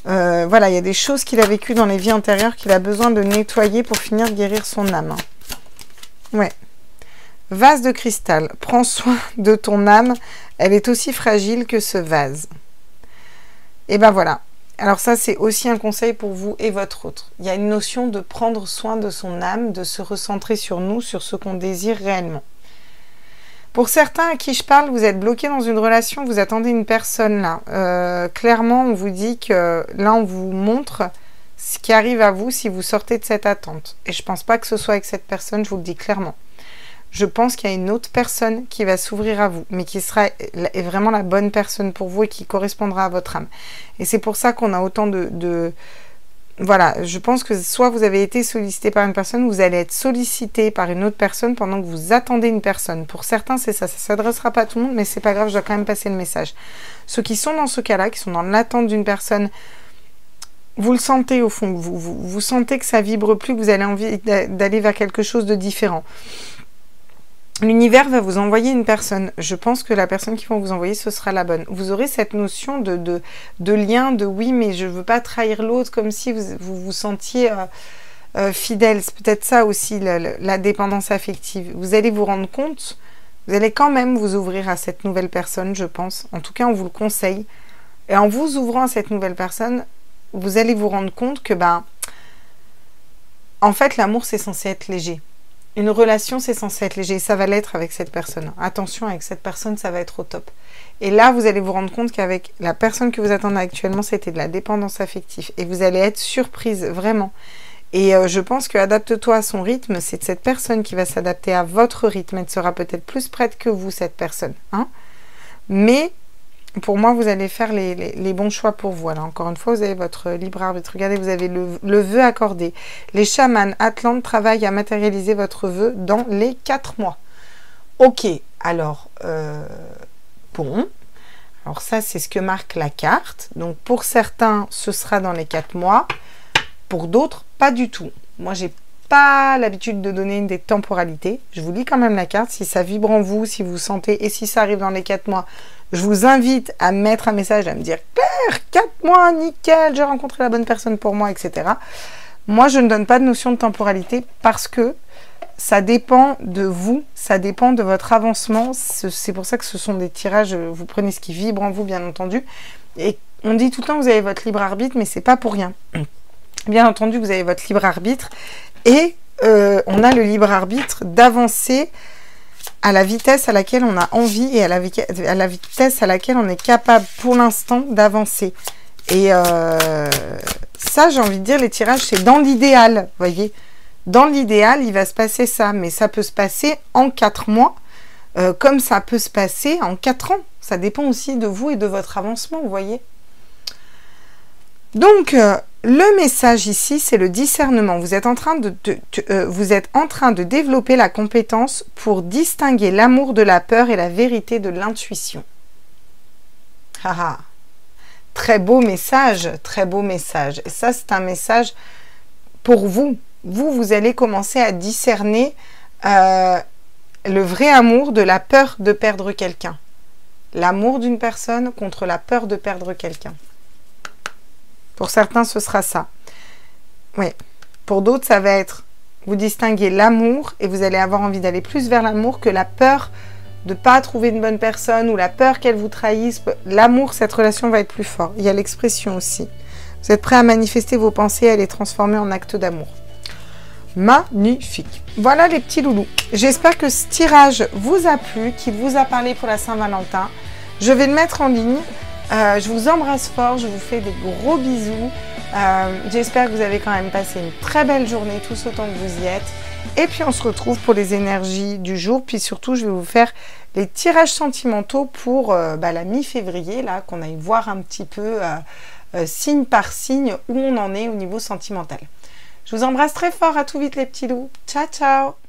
voilà, il y a des choses qu'il a vécues dans les vies antérieures qu'il a besoin de nettoyer pour finir de guérir son âme. Hein. Ouais. Vase de cristal. Prends soin de ton âme. Elle est aussi fragile que ce vase. Et ben voilà. Alors ça, c'est aussi un conseil pour vous et votre autre. Il y a une notion de prendre soin de son âme, de se recentrer sur nous, sur ce qu'on désire réellement. Pour certains à qui je parle, vous êtes bloqué dans une relation, vous attendez une personne là. Clairement, on vous dit que là, on vous montre ce qui arrive à vous si vous sortez de cette attente. Et je ne pense pas que ce soit avec cette personne, je vous le dis clairement. Je pense qu'il y a une autre personne qui va s'ouvrir à vous, mais qui sera vraiment la bonne personne pour vous et qui correspondra à votre âme. Et c'est pour ça qu'on a autant de voilà, je pense que soit vous avez été sollicité par une personne, ou vous allez être sollicité par une autre personne pendant que vous attendez une personne. Pour certains, c'est ça. Ça ne s'adressera pas à tout le monde, mais c'est pas grave, je dois quand même passer le message. Ceux qui sont dans ce cas-là, qui sont dans l'attente d'une personne, vous le sentez au fond, vous sentez que ça vibre plus, que vous avez envie d'aller vers quelque chose de différent. L'univers va vous envoyer une personne. Je pense que la personne qui va vous envoyer, ce sera la bonne. Vous aurez cette notion de lien, de oui, mais je ne veux pas trahir l'autre, comme si vous sentiez fidèle. C'est peut-être ça aussi, la dépendance affective. Vous allez vous rendre compte, vous allez quand même vous ouvrir à cette nouvelle personne, je pense. En tout cas, on vous le conseille. Et en vous ouvrant à cette nouvelle personne, vous allez vous rendre compte que, en fait, l'amour, c'est censé être léger. Une relation, c'est censé être léger. Ça va l'être avec cette personne. Attention, avec cette personne, ça va être au top. Et là, vous allez vous rendre compte qu'avec la personne que vous attendez actuellement, c'était de la dépendance affective. Et vous allez être surprise, vraiment. Et je pense que adapte-toi à son rythme. C'est cette personne qui va s'adapter à votre rythme. Elle sera peut-être plus prête que vous, cette personne. Hein, mais pour moi, vous allez faire les bons choix pour vous. Alors, encore une fois, vous avez votre libre arbitre. Regardez, vous avez le vœu accordé. Les chamans Atlantes travaillent à matérialiser votre vœu dans les 4 mois. Ok, alors, bon. Alors ça, c'est ce que marque la carte. Donc, pour certains, ce sera dans les 4 mois. Pour d'autres, pas du tout. Moi, j'ai pas l'habitude de donner des temporalités. Je vous lis quand même la carte. Si ça vibre en vous, si vous sentez, et si ça arrive dans les 4 mois, je vous invite à mettre un message, à me dire « Claire, 4 mois, nickel, j'ai rencontré la bonne personne pour moi, etc. » Moi, je ne donne pas de notion de temporalité parce que ça dépend de vous, ça dépend de votre avancement. C'est pour ça que ce sont des tirages, vous prenez ce qui vibre en vous, bien entendu. Et on dit tout le temps que vous avez votre libre arbitre, mais c'est pas pour rien. Bien entendu, vous avez votre libre arbitre et on a le libre arbitre d'avancer à la vitesse à laquelle on a envie et à la vitesse à laquelle on est capable pour l'instant d'avancer. Et ça, j'ai envie de dire, les tirages, c'est dans l'idéal, vous voyez. Dans l'idéal, il va se passer ça, mais ça peut se passer en 4 mois, comme ça peut se passer en 4 ans. Ça dépend aussi de vous et de votre avancement, vous voyez. Donc, le message ici, c'est le discernement. Vous êtes en train de développer la compétence pour distinguer l'amour de la peur et la vérité de l'intuition. Haha. Très beau message, très beau message. Et ça, c'est un message pour vous. Vous allez commencer à discerner le vrai amour de la peur de perdre quelqu'un. L'amour d'une personne contre la peur de perdre quelqu'un. Pour certains, ce sera ça. Oui. Pour d'autres, ça va être, vous distinguez l'amour et vous allez avoir envie d'aller plus vers l'amour que la peur de ne pas trouver une bonne personne ou la peur qu'elle vous trahisse. L'amour, cette relation va être plus fort. Il y a l'expression aussi. Vous êtes prêt à manifester vos pensées et à les transformer en actes d'amour. Magnifique. Voilà les petits loulous. J'espère que ce tirage vous a plu, qu'il vous a parlé pour la Saint-Valentin. Je vais le mettre en ligne. Je vous embrasse fort, je vous fais des gros bisous. J'espère que vous avez quand même passé une très belle journée, tous autant que vous y êtes. Et puis on se retrouve pour les énergies du jour. Puis surtout, je vais vous faire les tirages sentimentaux pour la mi-février, là, qu'on aille voir un petit peu signe par signe où on en est au niveau sentimental. Je vous embrasse très fort, à tout vite les petits loups. Ciao, ciao!